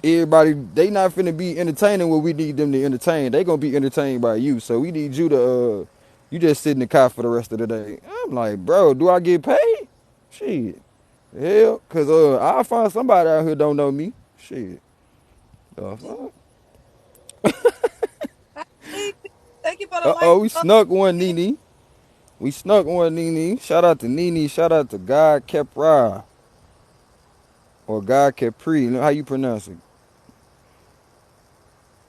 everybody, they not finna be entertaining what we need them to entertain. They gonna be entertained by you. So we need you to you just sit in the car for the rest of the day. I'm like, bro, do I get paid? Shit. Hell, cause I'll find somebody out here don't know me. Shit. The fuck? I ain't leaving. Thank you for the Uh-oh, light. we snuck one, Nene. We snuck one, Nene. Shout out to Nene. Shout out to God Kepra. Or God Capri. How you pronounce it?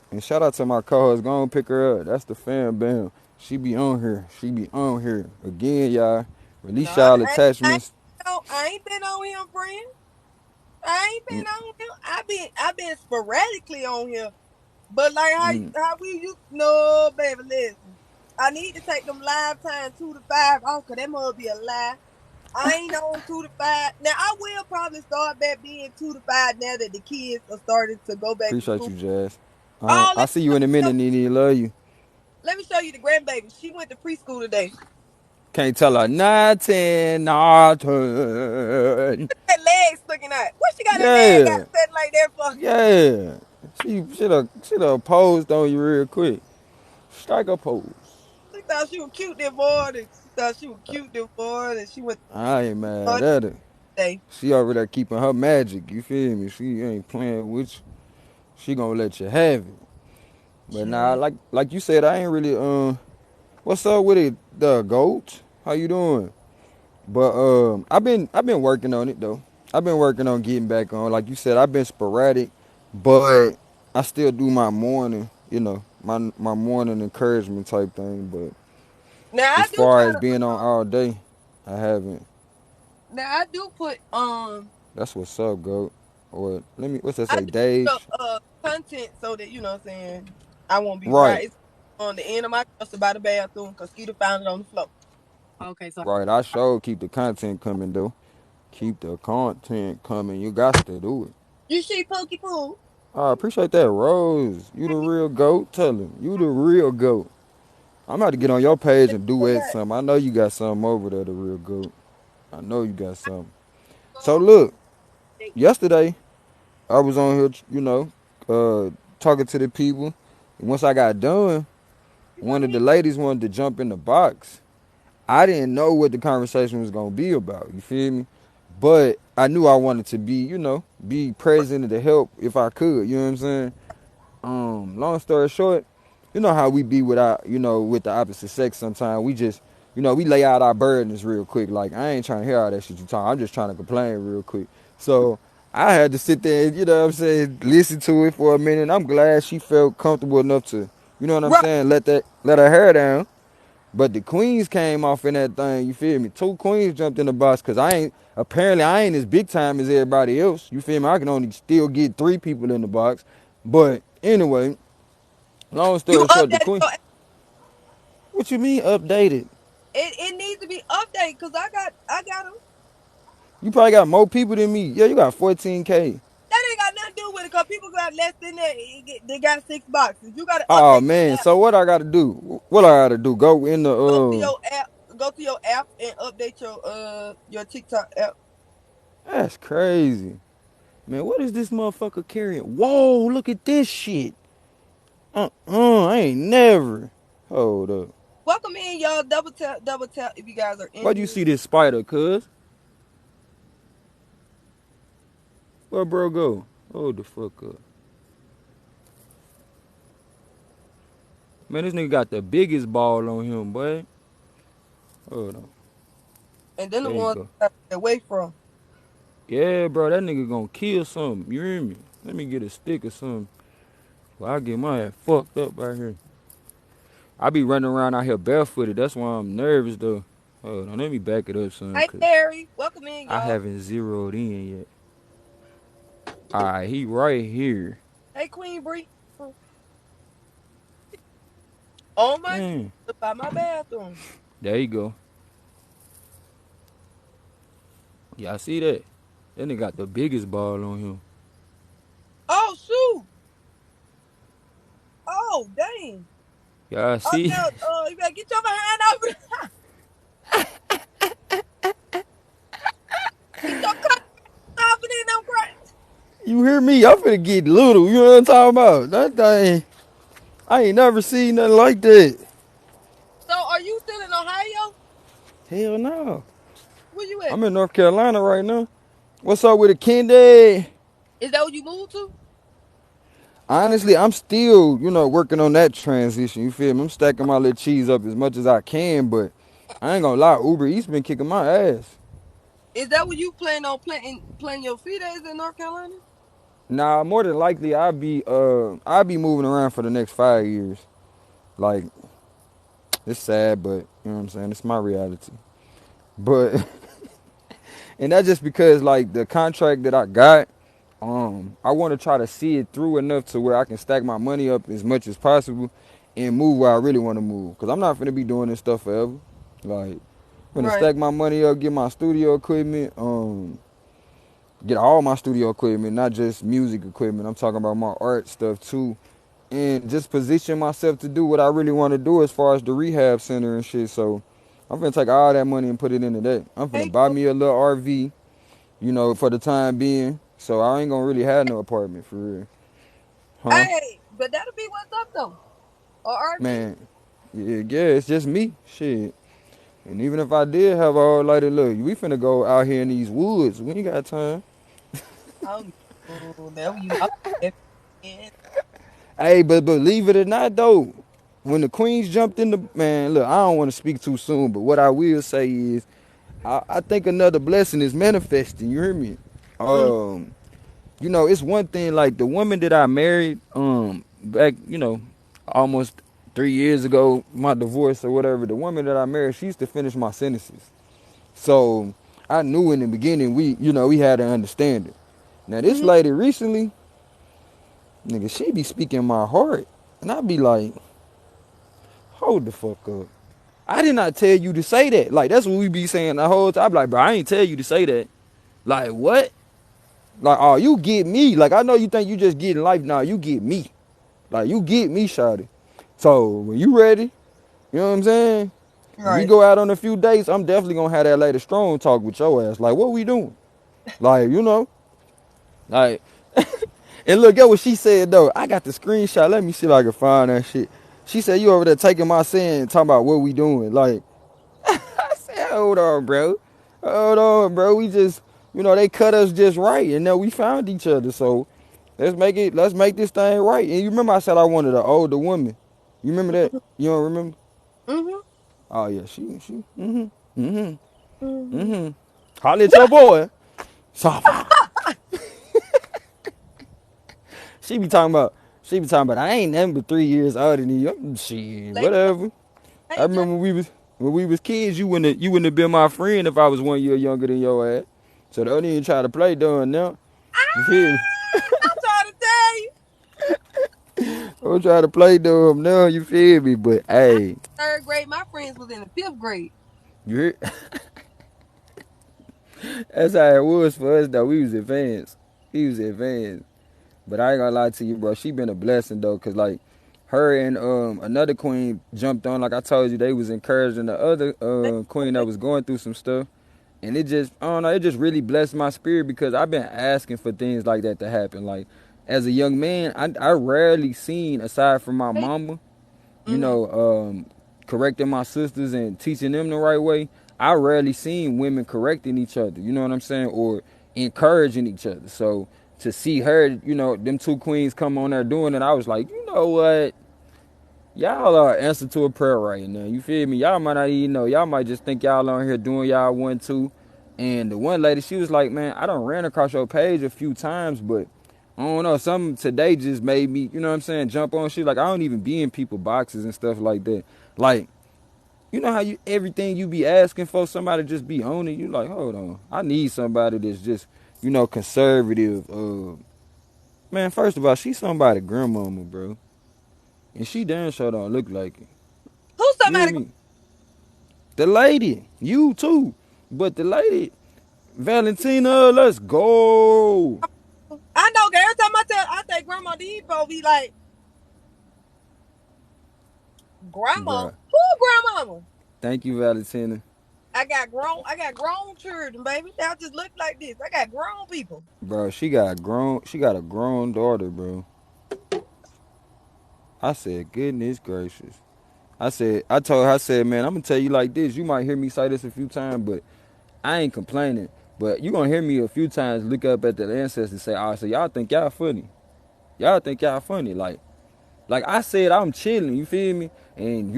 And shout out to my co-host. Go on pick her up. That's the fan bam. She be on here. She be on here. Again, y'all. No, Release y'all attachments. I ain't been on him, friend. I ain't been on him. I've been sporadically on here. But like how we used no baby, listen. I need to take them live time 2 to 5 off, cause that must be a lie. I ain't on 2 to 5. Now I will probably start back being 2 to 5 now that the kids are starting to go back to Appreciate school. you, Jazz. Oh, I see you in a minute, Nene. Love you. let me show you the grandbaby. She went to preschool today. Can't tell her nothing, nothing. That leg sticking out. What she got that leg out Yeah, setting like that for? yeah. She should have posed on you real quick. Strike a pose. She thought she was cute this morning. She thought she was cute this morning. She went I ain't to mad start at her. today. She over there keeping her magic. You feel me? She ain't playing with you. She gonna let you have it. But nah, Chill. like you said, I ain't really what's up with it, the goat? How you doing? But I've been working on it though. I've been working on getting back on. Like you said, I've been sporadic, but I still do my morning, my morning encouragement type thing. But Now I as do far try as to being on all day, I haven't. now I do put That's what's up, goat. Or what's that I say, do put Dage? content so that you know what I'm saying I won't be Right, right. It's on the end of my dresser by the bathroom because Skeeter found it on the floor. Okay, so right. I sure keep the content coming though. Keep the content coming. You got to do it. you see Pookie Poo. I appreciate that, Rose. You the real goat. Tell him you the real goat. I'm about to get on your page and duet something. I know you got something over there, the real goat. I know you got something. So look, yesterday I was on here, talking to the people. And once I got done, one of the ladies wanted to jump in the box. I didn't know what the conversation was gonna be about. You feel me? But I knew I wanted to be, be present and to help if I could. You know what I'm saying? Long story short, you know how we be with with the opposite sex sometimes. We just, we lay out our burdens real quick. Like, I ain't trying to hear all that shit you talk. I'm just trying to complain real quick. So I had to sit there and, what I'm saying, listen to it for a minute. I'm glad she felt comfortable enough to, you know what I'm Right. saying, let her hair down. But the queens came off in that thing, you feel me? 2 queens jumped in the box because apparently I ain't as big time as everybody else. You feel me? I can only still get 3 people in the box. But anyway, long You story short, the updated queen. your What you mean updated? it needs to be updated because I got them. You probably got more people than me. Yeah, you got 14K. That ain't got nothing to do with it because people got less than that. They got 6 boxes. You got to Oh update your man, app. so what I gotta do? What I gotta do? Go in the Go to your app. Go to your app and update your TikTok app. That's crazy. Man, what is this motherfucker carrying? Whoa, look at this shit. I ain't never. Hold up. Welcome in, y'all. Double tap if you guys are in Why'd you here. see this spider, cuz? Where bro go? Hold the fuck up. Man, this nigga got the biggest ball on him, boy. Hold on. And then the There you ones go. I stay away from. Yeah, bro, that nigga gonna kill something. You hear me? Let me get a stick or something. Well, I get my ass fucked up right here. I be running around out here barefooted. That's why I'm nervous, though. Hold on, let me back it up some, Hey, because Terry. Welcome in, I y'all. haven't zeroed in yet. All right, he right here. Hey, Queen Bree. On my Damn. by my bathroom. There you go. Y'all see that? That nigga got the biggest ball on him. Oh shoot. Oh dang. Y'all Oh see? no. You better get your behind over there. Get your cut off and then don't cry. You hear me? I'm finna get little. You know what I'm talking about? That thing. I ain't never seen nothing like that. So are you still in Ohio? Hell no. Where you at? I'm in North Carolina right now. What's up with the Kendi? Is that what you moved to? Honestly, I'm still, working on that transition. You feel me? I'm stacking my little cheese up as much as I can, but I ain't gonna lie, Uber Eats been kicking my ass. Is that what you plan on planting your feet days in North Carolina? Nah, more than likely I'll be moving around for the next 5 years. Like, it's sad, but you know what I'm saying? It's my reality. But and that's just because like the contract that I got, I want to try to see it through enough to where I can stack my money up as much as possible and move where I really want to move. Cause I'm not finna be doing this stuff forever. Like, I'm finna Right. stack my money up, get my studio equipment, get all my studio equipment, not just music equipment. I'm talking about my art stuff too, and just position myself to do what I really want to do as far as the rehab center and shit. So I'm finna take all that money and put it into that. I'm finna Hey, buy me a little RV, for the time being. So I ain't gonna really have no apartment for real, huh? hey, but that'll be what's up though. Or RV. Man, yeah, it's just me, shit. And even if I did have a whole lot of look, we finna go out here in these woods. We ain't got time. Oh, that you know. Yeah. Hey, but believe it or not though, when the queens jumped in the man, look, I don't want to speak too soon, but what I will say is, I think another blessing is manifesting. You hear me? Mm, Um, it's one thing like the woman that I married, back, almost 3 years ago, my divorce or whatever. The woman that I married, she used to finish my sentences. So I knew in the beginning we had an understanding. Now this mm-hmm. lady recently, nigga, she be speaking my heart, and I be like, hold the fuck up. I did not tell you to say that. Like that's what we be saying the whole time. I be like, bro, I ain't tell you to say that. Like what? Like, oh, you get me. Like I know you think you just getting life now. You get me. Like you get me, shawty. So when you ready, you know what I'm saying? We Right. go out on a few dates. I'm definitely gonna have that later strong talk with your ass. Like what we doing? Like like. And look at what she said though. I got the screenshot. Let me see if I can find that shit. She said you over there taking my sin, talking about what we doing. Like I said, hold on, bro. Hold on, bro. We just, they cut us just right, and then we found each other. So let's make this thing right. And you remember I said I wanted an older woman. You remember that? You don't remember? Mm-hmm. Oh yeah, she. Mm-hmm. Mm-hmm. Mm-hmm. Holla at your boy. Soft. She be talking about I ain't nothing but 3 years older than you. Shit, Lady, whatever. I hey, Jay. remember when we was kids, you wouldn't have been my friend if I was 1 year younger than your ass. So don't even try to play dumb now. You feel me? I'm trying to tell you. Don't try to play dumb now. You feel me? But I hey, third grade, my friends was in the fifth grade. you hear? That's how it was for us though. We was advanced. He was advanced. But I ain't gonna lie to you, bro. She been a blessing though, cause like her and another queen jumped on. Like I told you, they was encouraging the other queen that was going through some stuff. And it just, I don't know, it just really blessed my spirit because I've been asking for things like that to happen. Like, as a young man, I rarely seen, aside from my mama, you Mm-hmm. know, correcting my sisters and teaching them the right way, I rarely seen women correcting each other, you know what I'm saying, or encouraging each other. So to see her, them two queens come on there doing it, I was like, you know what? Y'all are answer to a prayer right now. You feel me? Y'all might not even know. Y'all might just think y'all on here doing y'all one too. And the one lady, she was like, man, I done ran across your page a few times, but I don't know, something today just made me, you know what I'm saying, jump on shit. Like I don't even be in people boxes and stuff like that. Like, you know how you everything you be asking for, somebody just be on it. You like, hold on. I need somebody that's just, conservative. Man, first of all, she's somebody grandmama, bro. And she damn sure don't look like it. Who's You hear somebody? me? The lady, you too. But the lady, Valentina, let's go. I know. Every time I say grandma, these folks be like, grandma, Bruh, who grandmama? thank you, Valentina. I got grown children, baby. They just look like this. I got grown people. Bro, she got a grown daughter, bro. I said, goodness gracious. I told her, I said, man, I'm gonna tell you like this. You might hear me say this a few times, but I ain't complaining. But you gonna hear me a few times look up at the ancestors and say, oh, so y'all think y'all funny. Y'all think y'all funny. Like I said, I'm chilling, you feel me? And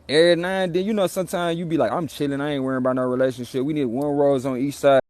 every now and then, sometimes you be like, I'm chilling, I ain't worrying about no relationship. We need one rose on each side.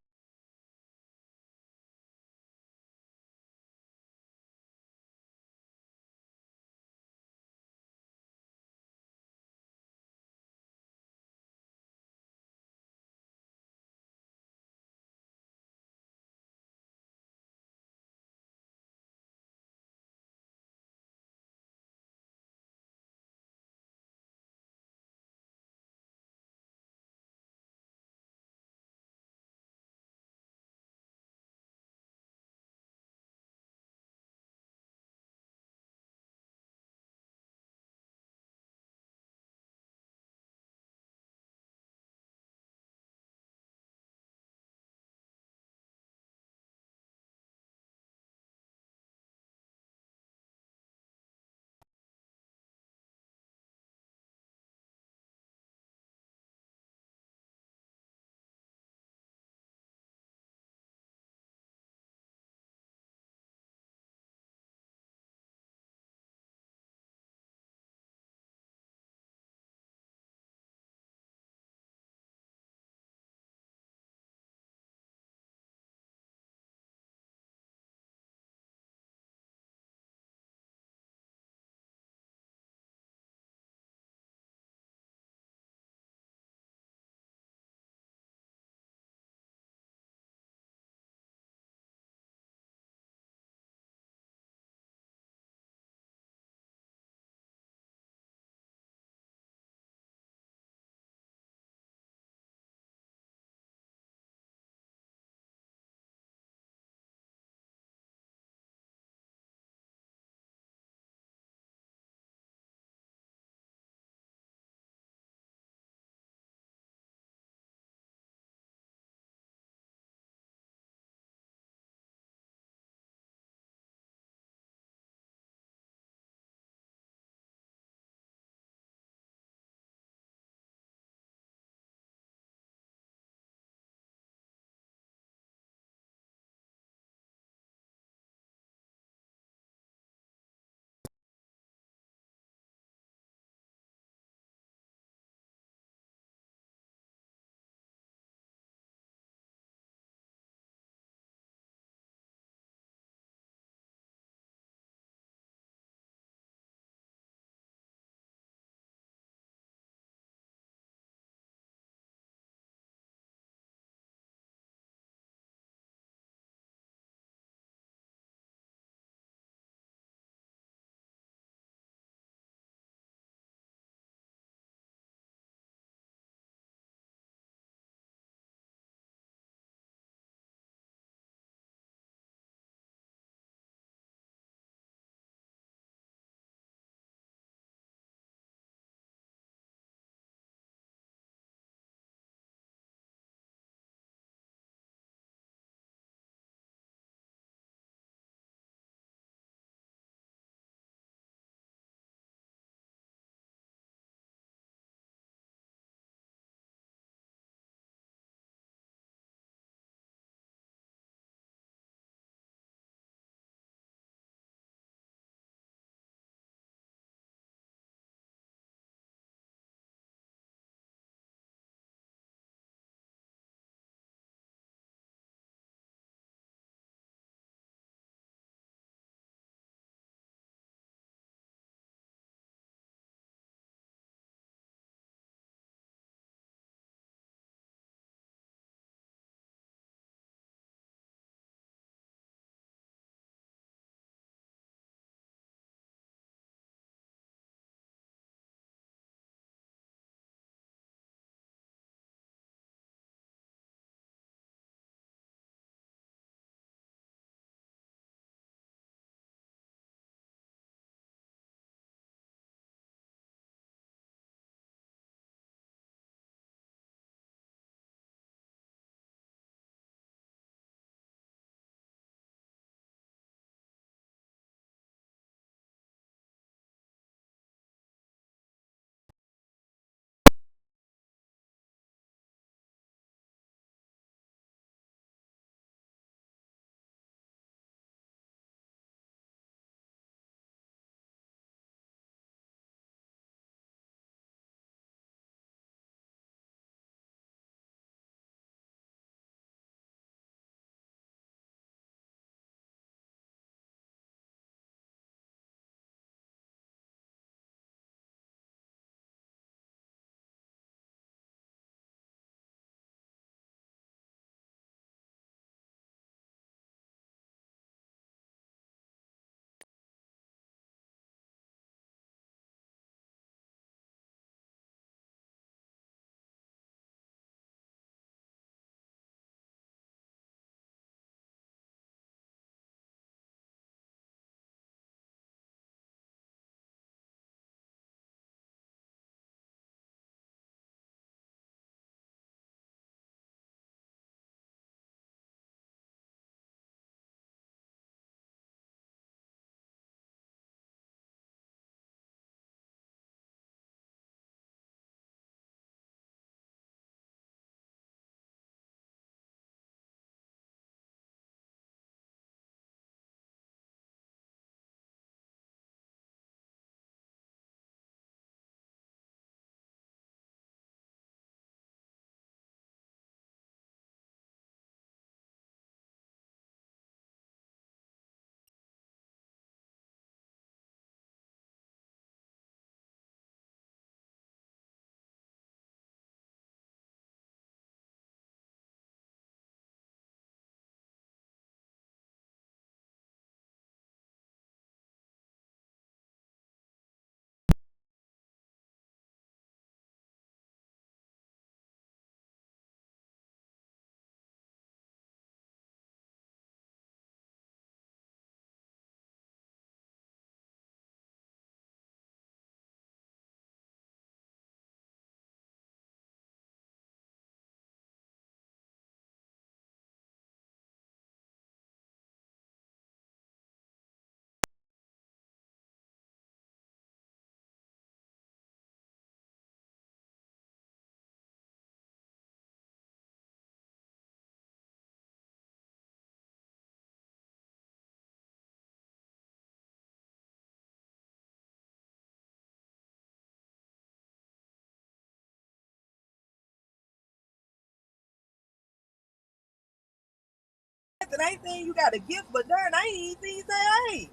and I ain't saying you got a gift, but darn, I ain't even seen you say hey.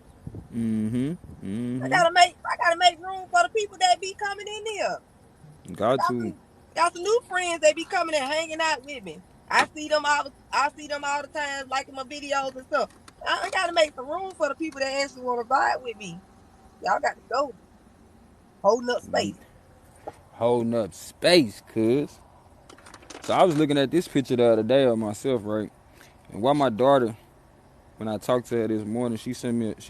I Mm-hmm. gotta make room for the people that be coming in here. Got Got to. some got some new friends that be coming and hanging out with me. I see them all the time, liking my videos and stuff. I gotta make some room for the people that actually want to vibe with me. Y'all got to go. Holding up space. Holding up space, cuz. So I was looking at this picture the other day of myself, right? And while my daughter, when I talked to her this morning, she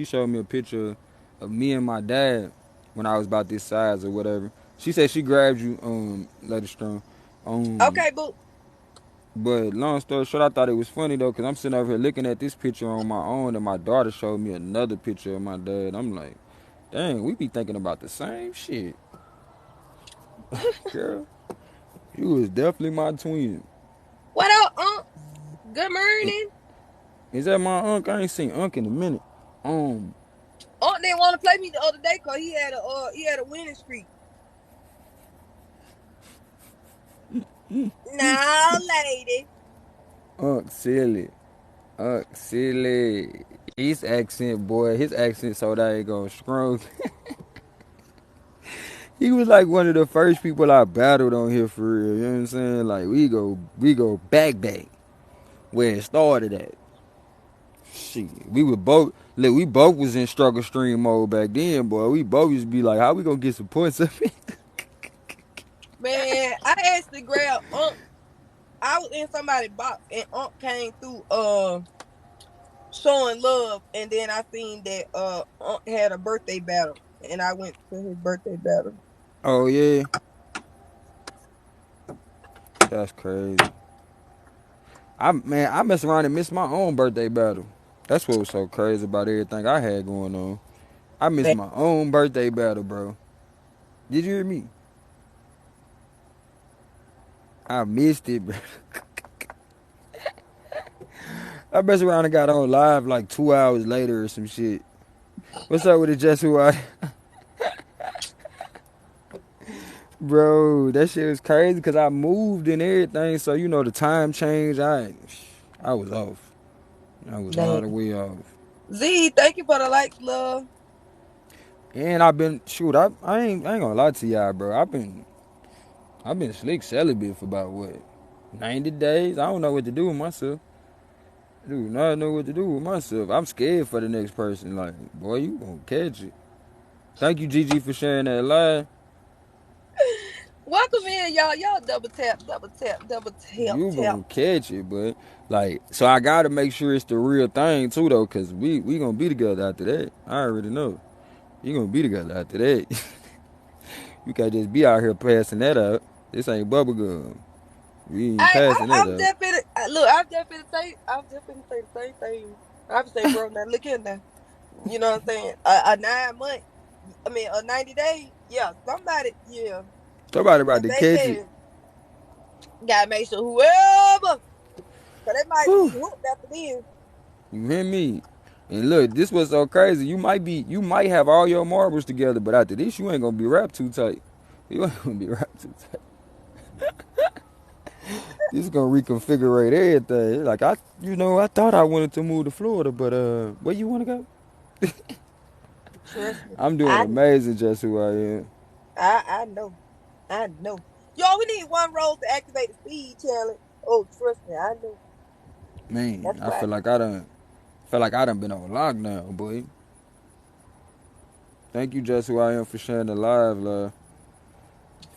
showed me a picture of me and my dad when I was about this size or whatever. She said she grabbed you, Lady Strong. Um, Okay, boo. but long story short, I thought it was funny though, cause I'm sitting over here looking at this picture on my own, and my daughter showed me another picture of my dad. I'm like, dang, we be thinking about the same shit, girl. You was definitely my twin. What up, Unc? Good morning. Is that my uncle? I ain't seen Unc in a minute. Um, Unc didn't want to play me the other day because he had a winning streak. No, lady. Unc silly. Unc silly. His accent, boy, his accent so that ain't gonna strong. He was like one of the first people I battled on here for real. You know what I'm saying? Like we go back where it started at. Shit, we were both look. We both was in struggle stream mode back then, boy. We both used to be like, how we gonna get some points up here? Man, I actually grabbed Unc. I was in somebody's box and Unc came through showing love, and then I seen that Unc had a birthday battle, and I went to his birthday battle. Oh yeah, that's crazy. I messed around and missed my own birthday battle. That's what was so crazy about everything I had going on. I missed Man, my own birthday battle, bro. Did you hear me? I missed it, bro. I messed around and got on live like 2 hours later or some shit. What's up with it, Just Who I? Bro, that shit was crazy because I moved and everything, so you know the time change. I was off. I was all the dang. way off. Z, thank you for the likes, love. And I've been shoot. I ain't gonna lie to y'all, bro. I've been slick celibate for about what 90 days. I don't know what to do with myself. I do not know what to do with myself. I'm scared for the next person. Like, boy, you gonna catch it. Thank you, Gigi, for sharing that live. Welcome in, y'all. Y'all double tap, double tap, double tap, You tap. gonna catch it, but like, so I gotta make sure it's the real thing too, though, cause we gonna be together after that. I already know. You gonna be together after that. You can't just be out here passing that out. This ain't bubblegum. We ain't passing that I'm out. just finna look. I'm just finna say the same thing. I'm say, bro, now look here now. You know what I'm saying? A 9 month. I mean, a 90 days. Yeah, somebody. Yeah, Somebody about and to catch it. baby, gotta make sure whoever, cause they might be Whew. hooked after this. You hear me? And look, this was so crazy. You might have all your marbles together, but after this, you ain't gonna be wrapped too tight. You ain't gonna be wrapped too tight. This is gonna reconfigure everything. Like I thought I wanted to move to Florida, but where you wanna go? Trust me, I'm doing I amazing, just who I am. I know, I know. Yo, we need one rose to activate the speed challenge. Oh, trust me, I know. Man, That's I why. feel like I done been on lockdown, boy. Thank you, just who I am, for sharing the live, love.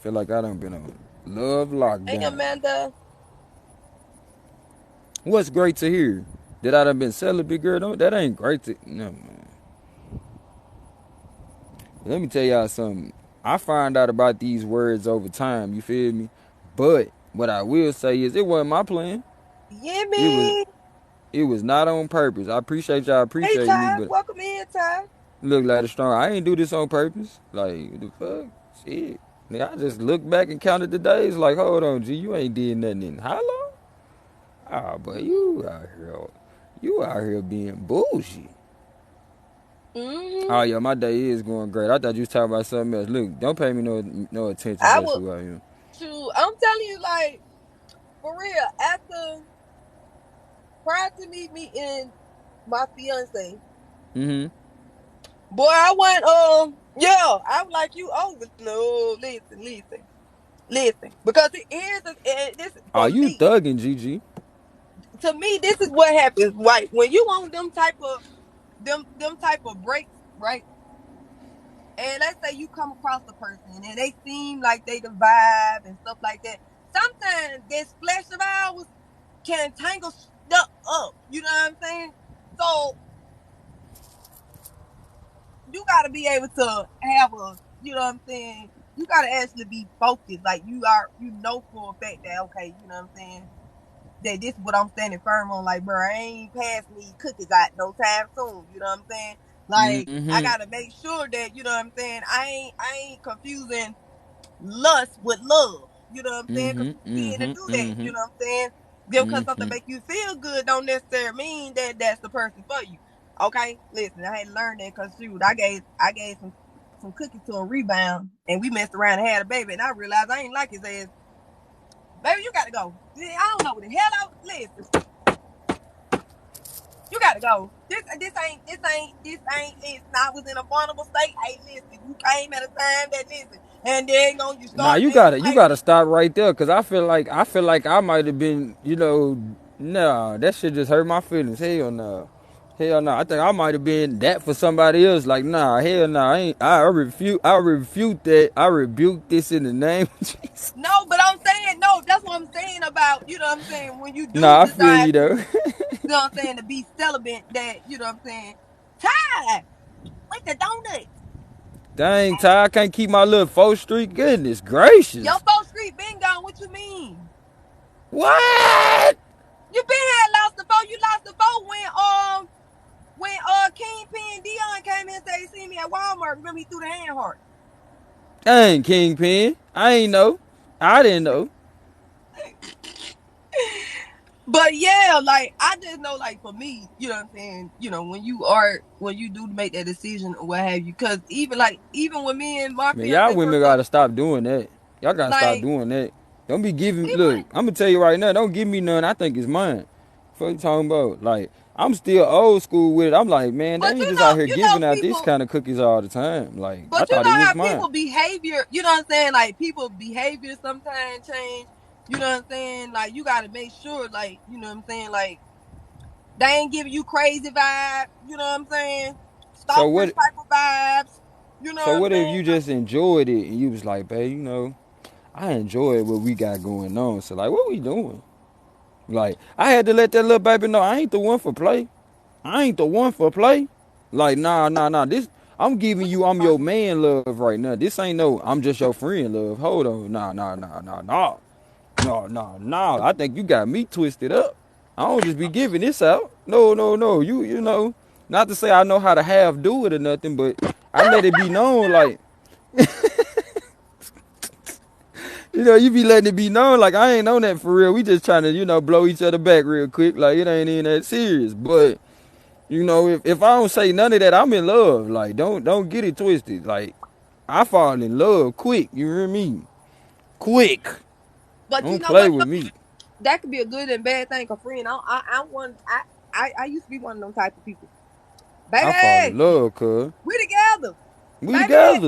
Feel like I done been on love Hey, lockdown. Amanda. What's great to hear? That I done been celibate, girl? That ain't great to. No, man. Let me tell y'all something. I find out about these words over time. You feel me? But what I will say is, it wasn't my plan. Yeah, It was. me. It was not on purpose. I appreciate y'all Hey, appreciating me, Ty. but Welcome in, Ty. look like a strong. I ain't do this on purpose. Like the fuck, shit. Nigga, I just looked back and counted the days. Like, hold on, G, you ain't did nothing in how long? Ah, but you out here being bullshit. Mm-hmm. Oh yeah, my day is going great. I thought you was talking about something else. Look, don't pay me no attention. I Just would who I am. I'm telling you, like, for real, after prior to me meeting my fiance. Mm-hmm. Boy, I went yeah, I was like you over. No, listen. Because this Oh, for you me. thugging, Gigi. To me, this is what happens, right? When you want them type of breaks, right? And let's say you come across a person and they seem like they the vibe and stuff like that. Sometimes this flesh of ours can tangle stuff up. You know what I'm saying? So you gotta be able to have a, you know what I'm saying? You gotta actually be focused. Like you know for a fact that okay, you know what I'm saying? That this is what I'm standing firm on. Like, bro, I ain't passing these cookies out no time soon. You know what I'm saying? Like, I Mm-hmm. gotta make sure that you know what I'm saying. I ain't confusing lust with love. You know what I'm saying? Because Mm-hmm. people tend to Mm-hmm. do that. Mm-hmm. You know what I'm saying? Just because something Mm-hmm. make you feel good don't necessarily mean that that's the person for you. Okay, listen, I had to learn that because shoot, I gave some cookies to a rebound, and we messed around and had a baby, and I realized I ain't like his ass. Baby, you gotta go. I don't know what the hell listen. You gotta go. This ain't. It's not was in a vulnerable state. Hey, listen, you came at a time that listen, and then you Nah, start you saying gotta some you hyper. gotta stop right there, cause I feel like I might have been, nah, that shit just hurt my feelings. Hell no. Hell no. I think I might have been that for somebody else. Like, nah, hell no. I refute that. I rebuke this in the name of Jesus. No, but I'm saying no. That's what I'm saying about you know what I'm saying when you do Nah, I feel decide you to though. you know what I'm saying to be celibate. That you know what I'm saying. Ty, wait the donut. Dang, Ty, I can't keep my little 4th Street. Goodness gracious. Your 4th Street been gone. What you mean? What? You been had lost the phone. You lost the phone when Kingpin Dion came in and said he seen me at Walmart. Remember he threw the hand heart. Dang, Kingpin. I ain't know. I didn't know. But yeah, like I just know, like for me, you know what I'm saying. You know when you do make that decision or what have you, because even when me and my Man, y'all fiance women first started, gotta stop doing that. Y'all gotta stop like doing that. Don't be giving. people, Look, I'm gonna tell you right now. Don't give me none. I think it's mine. What you talking about? Like, I'm still old school with it. I'm like, man, they but ain't just out here you know giving out these people, kind of cookies all the time. Like, I but you thought it know was how mine. people behavior, you know what I'm saying. Like people behavior sometimes change. You know what I'm saying. Like you got to make sure, like you know what I'm saying. Like they ain't giving you crazy vibes. You know what I'm saying. So Stalkerish what? type of vibes. You know So what I'm what if saying. you just enjoyed it and you was like, babe, I enjoy what we got going on. So like, what we doing? Like, I had to let that little baby know I ain't the one for play. I ain't the one for play. Like, nah. This I'm giving What you you I'm your talking? man love right now. This ain't no I'm just your friend love. Hold on. Nah. No. I think you got me twisted up. I don't just be giving this out. No. You know, not to say I know how to half do it or nothing, but I let it be known like you be letting it be known like I ain't on that for real. We just trying to, blow each other back real quick. Like it ain't even that serious. But if I don't say none of that, I'm in love. Like don't get it twisted. Like I fall in love quick. You hear me? Quick. But you Don't know play what? with me. That could be a good and bad thing. Cause friend, I'm one. I used to be one of them type of people. I fall in Baby, love, cuz. we together. We Baby, together.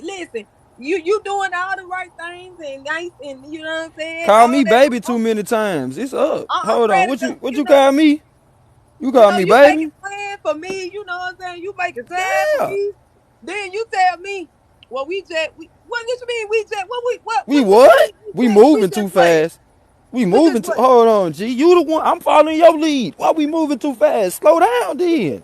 listen, you doing all the right things and nice and you know what I'm saying. Call All me that. baby too many times. It's up. I'm Hold on. ready What to. you what you call me? You You call know, me you making baby? plan for me. You know what I'm saying. You making time for Yeah. me. Then you tell me, well, what this mean? We just We what this what? mean? We We moving too just playing. fast. We We just moving too. play. Hold on, G. You the one. I'm following your lead. Why we moving too fast? Slow down, then.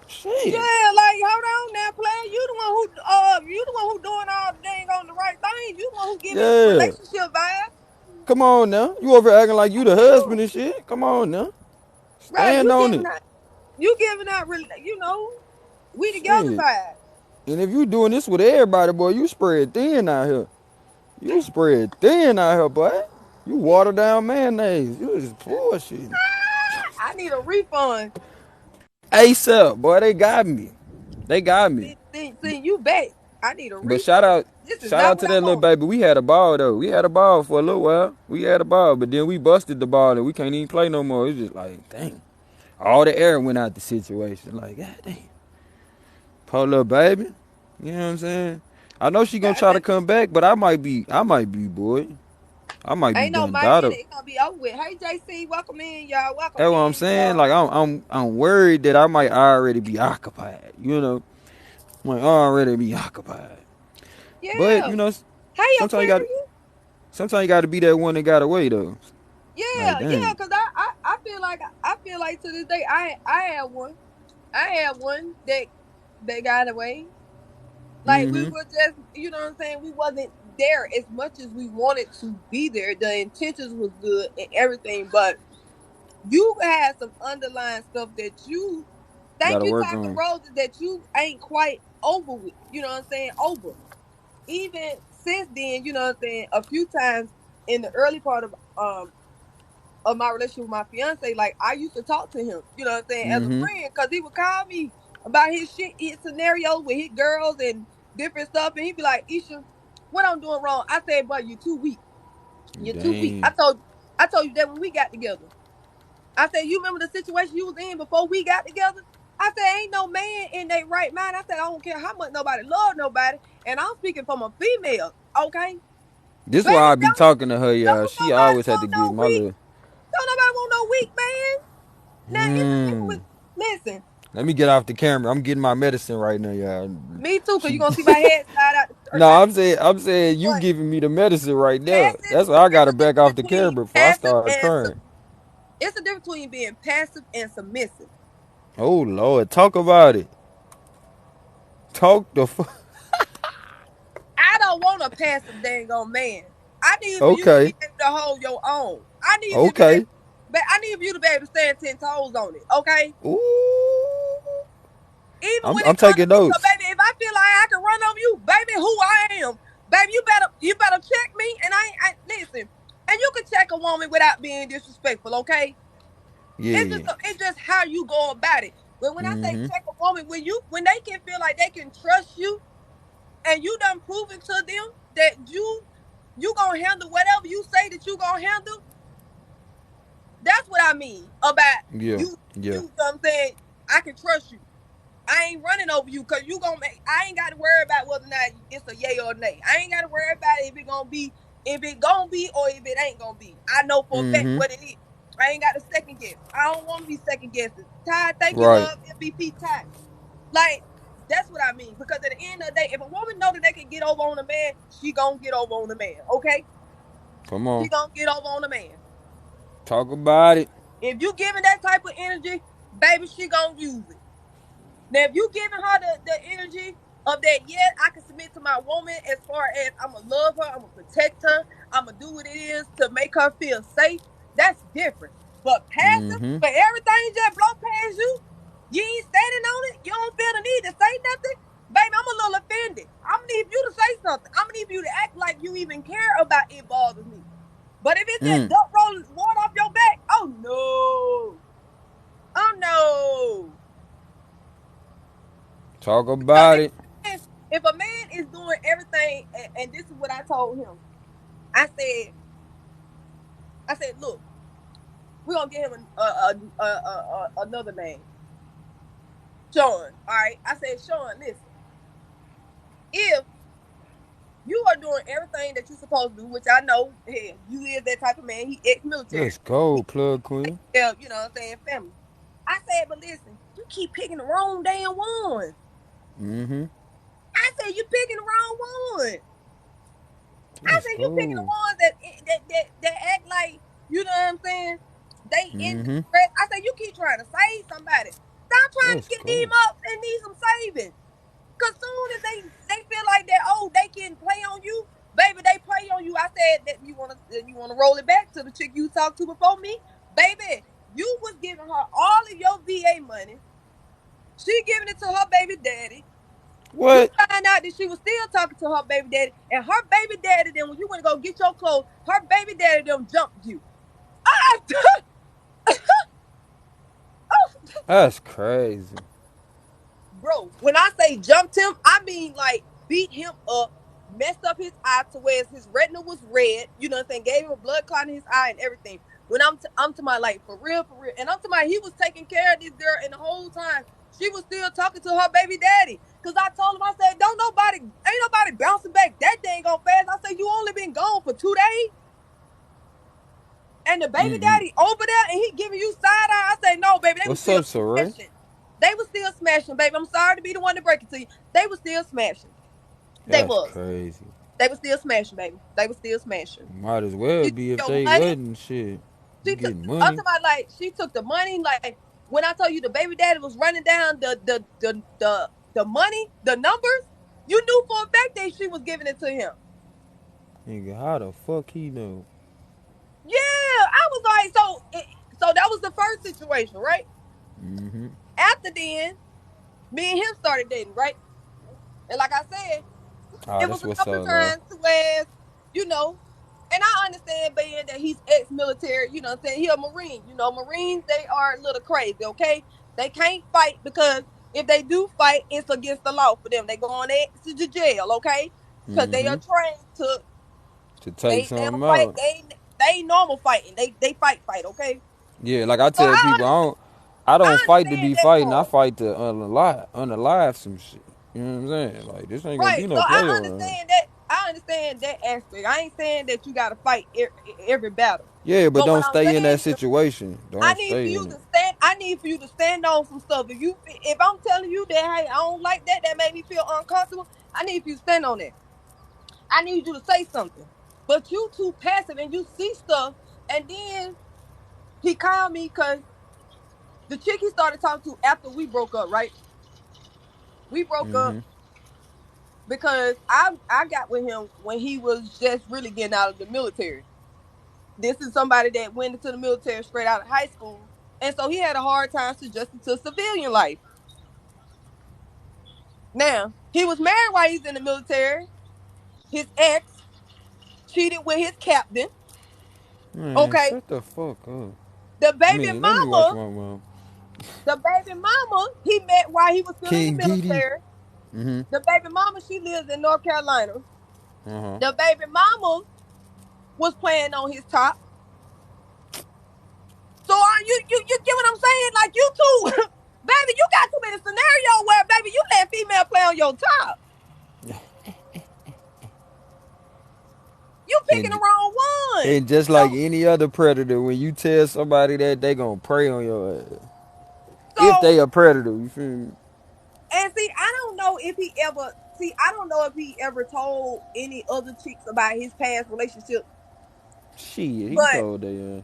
Shit. Yeah, like hold on now, player. You the one who doing all the dang on the right thing. You the one who giving Yeah. relationship vibes. Come on now. You over here acting like you the Sure. husband and shit. Come on now. Right, Stand on it. you giving out, we together Shit. vibes. And if you doing this with everybody, boy, you spread thin out here. You spread thin out here, boy. You water down mayonnaise. You just bullshit. I need a refund. ASAP, boy, they got me. They got me. See, you back. I need a But refund. This is shout not out what to I that little want. baby. We had a ball though. We had a ball for a little while. We had a ball, but then we busted the ball and we can't even play no more. It's just like, dang, all the air went out the situation. Like, god damn, poor little baby. You know what I'm saying? I know she gonna God try to damn. come back, but I might be boy. I might be Ain't no done might in got it. up. It's gonna be over with. Hey JC, welcome in, y'all. Welcome That's what I'm in, saying. y'all. Like I'm worried that I might already be occupied. You know, might already be occupied. But Yeah. you know, Hey sometimes you got Aquarius. sometimes you got to be that one that got away though. Like Yeah, dang. cause I feel like to this day I had one. I had one that they got away. Like we Mm-hmm. were just, you know what I'm saying? We wasn't there as much as we wanted to be there. The intentions was good and everything, but you had some underlying stuff that you Got thank to you, work Taka on. Roses, that you ain't quite over with. You know what I'm saying? Over. Even since then, you know what I'm saying, a few times in the early part of my relationship with my fiance, like I used to talk to him, you know what I'm saying, as a Mm-hmm. friend, because he would call me about his shit, his scenarios with his girls and different stuff, and he'd be like, Isha, what I'm doing wrong? I said, but you're too weak. You're too weak. Dang. I told you that when we got together. I said, you remember the situation you was in before we got together? I said, ain't no man in their right mind. I said, I don't care how much nobody love nobody, and I'm speaking from a female, okay? This Baby, why I be talking to her, y'all. don't She nobody always had to want get no my weak. little. Don't nobody want no weak man. Now it's a difference with, Hmm. listen, Let me get off the camera. I'm getting my medicine right now, y'all. me too, cause She. you're gonna see my head slide out or No, not. I'm saying you But giving me the medicine right now. passive, That's why I it's gotta a back difference off the between camera before I passive start and crying. it's a difference between being passive and submissive. Oh Lord, talk about it. Talk the fuck. I don't want a passive dang on man. I need for you to be Okay. able to hold your own. I need for you to be able, Okay. but I need for you to be able to stand 10 toes on it. Okay, Ooh. even I'm when I'm it comes to taking me. So, notes. baby, if I feel like I can run over you, baby, who I am, baby, you better check me. And I listen. And you can check a woman without being disrespectful. Okay, Yeah. it's just how you go about it. But when I say Mm-hmm. check a woman, when they can feel like they can trust you and you done proven to them that you gonna handle whatever you say that you gonna handle, that's what I mean about Yeah. you Yeah. know what I'm saying? I can trust you. I ain't running over you because you gonna make I ain't gotta worry about whether or not it's a yay or nay. I ain't gotta worry about if it gonna be or if it ain't gonna be. I know for a fact Mm-hmm. what it is. I ain't got to second guess. I don't want to be second guessing. Ty, thank you, Right. love, MVP Ty. Like, that's what I mean. Because at the end of the day, if a woman know that they can get over on a man, she gonna get over on a man. Okay? Come She on. gonna get over on a man. Talk about it. If you giving that type of energy, baby, she gonna use it. Now, if you giving her the energy of that, yeah, I can submit to my woman as far as I'm gonna love her, I'm gonna protect her, I'm gonna do what it is to make her feel safe. That's different. But passive, Mm-hmm. but everything just blow past you, you ain't standing on it, you don't feel the need to say nothing, baby, I'm a little offended. I'm gonna need you to say something. I'm gonna need you to act like you even care about it bothers me. But if it's just Mm. duck rolling water off your back, oh no. Oh no. Talk Because about it. if a man is doing everything, and this is what I told him, I said, look, we're gonna give him another name, Sean. All right, I said, Sean, listen, if you are doing everything that you're supposed to do, which I know, hell, you is that type of man. He ex-military. Let's go, plug queen. Yeah, you know what I'm saying, family. I said, but listen, you keep picking the wrong damn ones. Mm-hmm. I said, you picking the wrong one. I Let's said, you picking the go. ones that act like, you know what I'm saying? They in Mm-hmm. distress. I said, you keep trying to save somebody. Stop trying to Let's get go. them up and need some saving. Cause soon as they feel like that, oh, they can play on you, baby, they play on you. I said that you wanna roll it back to the chick you talked to before me, baby. You was giving her all of your VA money. She giving it to her baby daddy. You What? find out that she was still talking to her baby daddy, and her baby daddy, then when you went to go get your clothes, her baby daddy them jumped you. I, That's crazy. bro, when I say jumped him, I mean like beat him up, messed up his eye to where his retina was red, you know what I'm saying, gave him a blood clot in his eye and everything. When I'm to my like for real, and I'm to my he was taking care of this girl, and the whole time she was still talking to her baby daddy. Cause I told him, I said, ain't nobody bouncing back that dang on fast. I said, you only been gone for 2 days. And the baby daddy over there, and he giving you side eye. I say, no, baby, they was What's still up, Saray? smashing. They was still smashing, baby. I'm sorry to be the one to break it to you. They was still smashing. They That's was. crazy. They was still smashing, baby. They was still smashing. Might as well She took be if your they money. wasn't shit. You She took. getting I'm money? talking about like she took the money. Like when I told you the baby daddy was running down the money, the numbers. You knew for a fact that she was giving it to him. Nigga, how the fuck he know? Yeah, I was like, so that was the first situation, right? Mm-hmm. After then, me and him started dating, right? And like I said, Ah, it was that's a what's couple of up, love. times where, you know, and I understand being that he's ex-military, you know what I'm saying? He a Marine. You know, Marines, they are a little crazy, okay? They can't fight because if they do fight, it's against the law for them. They go on to jail, okay? Because they Mm-hmm. are trained to To take they don't something fight, out. they ain't normal fighting. They fight, okay? Yeah, like I So tell people, I I don't fight to understand be that fighting. I part. fight to unalive some shit. You know what I'm saying? Like this ain't gonna Right. be So no play around here. I understand that aspect. I ain't saying that you gotta fight every battle. Yeah, but But what don't I'm stay in that saying is situation. I Don't need for stay you in to it. stand. I need for you to stand on some stuff. If I'm telling you that hey, I don't like that, that made me feel uncomfortable. I need for you to stand on that. I need you to say something. But you too passive and you see stuff. And then he called me because the chick he started talking to after we broke up. Right? We broke up Mm-hmm. because I got with him when he was just really getting out of the military. This is somebody that went into the military straight out of high school, and so he had a hard time adjusting to civilian life. Now, he was married while he's in the military. His ex cheated with his captain. Man, Okay. shut the fuck up. The I baby mean, let me watch mama, my mom. he met while he was still in the King Didi. military. Mm-hmm. The baby mama, she lives in North Carolina. Uh-huh. The baby mama was playing on his top. So you get what I'm saying? Like you too, baby, you got too many scenarios where baby you let female play on your top. You picking the And wrong one. and just like So any other predator, when you tell somebody that they gonna prey on your ass. If so they a predator, you feel me? and see, I don't know if he ever told any other chicks about his past relationship. Shit, he But told they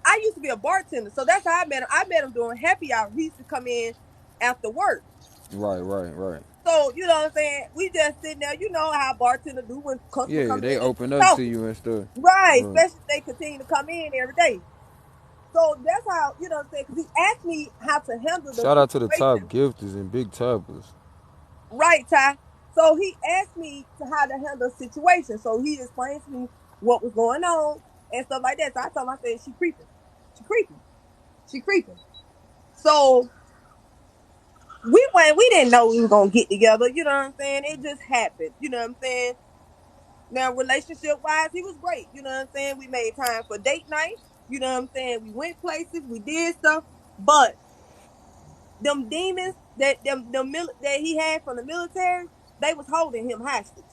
I used to be a bartender, so that's how I met him. I met him doing happy hour. He used to come in after work. right. So, you know what I'm saying? We just sitting there, you know how bartender do when customer Yeah, come they in and open just up to talking. you and stuff. Right, Right. especially if they continue to come in every day. So that's how, you know what I'm saying? Because he asked me how to handle the Shout out to the top situation. gifters and big toppers. Right, Ty. So he asked me to how to handle the situation. So he explained to me what was going on and stuff like that. So I told him, I said, she creeping. She creeping. She creeping. So we didn't know we were gonna get together, you know what I'm saying? It just happened, you know what I'm saying? Now, relationship wise, he was great. You know what I'm saying? We made time for date night. You know what I'm saying? We went places, we did stuff, but them demons that he had from the military, they was holding him hostage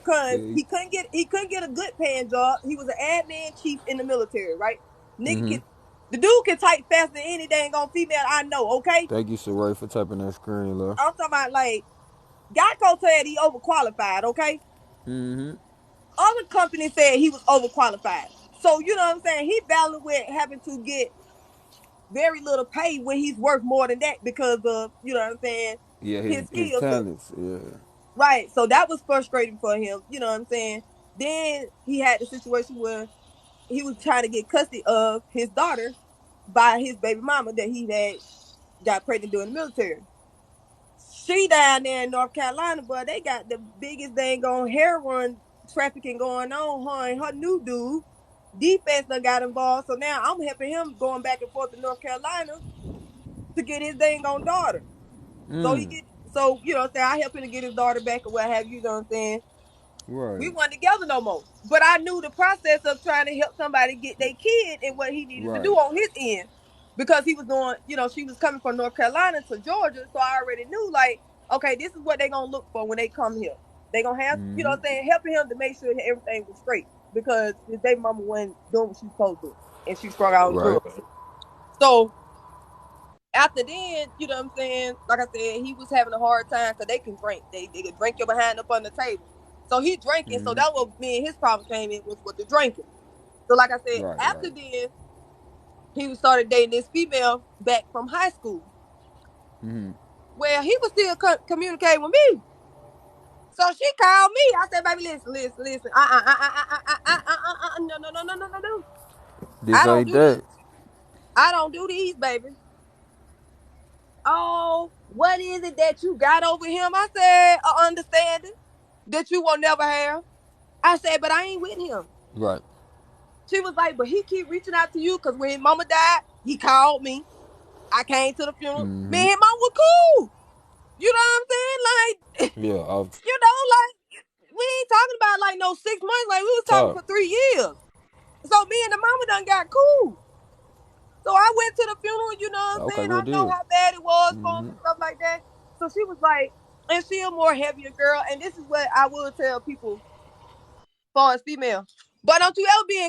because Yeah. he couldn't get a good paying job. He was an admin chief in the military, right? Nigga Mm-hmm. can the dude can type faster than any dang on female I know. Okay, Thank you, Saray, for tapping that screen, love. I'm talking about like Geico said he overqualified. Okay, Mm-hmm. other companies said he was overqualified. So you know what I'm saying? He battled with having to get very little pay when he's worth more than that because of you know what I'm saying Yeah, his his skills. So talents. Yeah. right, so that was frustrating for him. You know what I'm saying? Then he had the situation where he was trying to get custody of his daughter by his baby mama that he had got pregnant during the military. She down there in North Carolina, but they got the biggest dang on heroin trafficking going on. Her and her new dude, defense done got involved. So now I'm helping him going back and forth to North Carolina to get his dang on daughter. So he Mm. get So, you know what I'm saying? I helped him to get his daughter back or what have you, you know what I'm saying? We Right. weren't together no more. But I knew the process of trying to help somebody get their kid and what he needed to do Right. on his end. Because he was doing, you know, she was coming from North Carolina to Georgia. So I already knew, like, okay, this is what they're going to look for when they come here. They're going to have, you know Mm-hmm. what I'm saying, helping him to make sure everything was straight. Because his baby mama wasn't doing what she was supposed to do. And she strung out on Right. drugs. So after then, you know what I'm saying? Like I said, he was having a hard time because they can drink. They could drink your behind up on the table. So he drinking. So Mm-hmm. that was me and his problem came in was with the drinking. So like I said, Right. after Right. then, he started dating this female back from high school. Mm-hmm. Well, he was still communicating with me. So she called me. I said, baby, listen. No, no, no, no, no, no, no. I This don't ain't do these. that. I don't do these, baby. Oh, what is it that you got over him? I said, a understanding that you will never have. I said, but I ain't with him. Right. She was like, but he keep reaching out to you because when his mama died, he called me. I came to the funeral. Me Mm-hmm. and his mom were cool. You know what I'm saying? Like, Yeah. Off you know, like we ain't talking about like no 6 months. Like we was talking for top. 3 years. So me and the mama done got cool. So I went to the funeral, you know what I'm Okay. saying? Good I know deal. how bad it was for him Mm-hmm. and stuff like that. So she was like, and she a more heavier girl. And this is what I will tell people far as female. But don't you ever be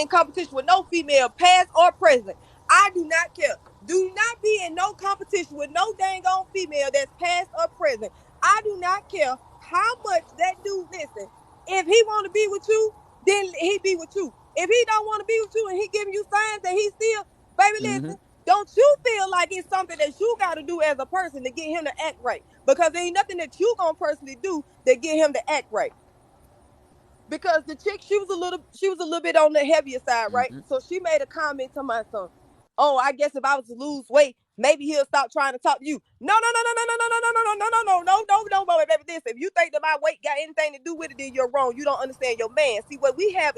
in competition with no female, past or present. I do not care. Do not be in no competition with no dang on female that's past or present. I do not care how much that dude listen. If he want to be with you, then he be with you. If he don't want to be with you and he giving you signs that he still, baby, Mm-hmm. listen. Don't you feel like it's something that you got to do as a person to get him to act right? Because there ain't nothing that you gonna personally do to get him to act right because the chick she was a little bit on the heavier side, right? Mm-hmm. So she made a comment to my son. Oh, I guess if I was to lose weight, maybe he'll stop trying to talk to you. No, no, no, no, no, no, no, no, no, no, no, no, no, no, no, no, baby. This if you think that my weight got anything to do with it, then you're wrong. You don't understand your man. See, what we have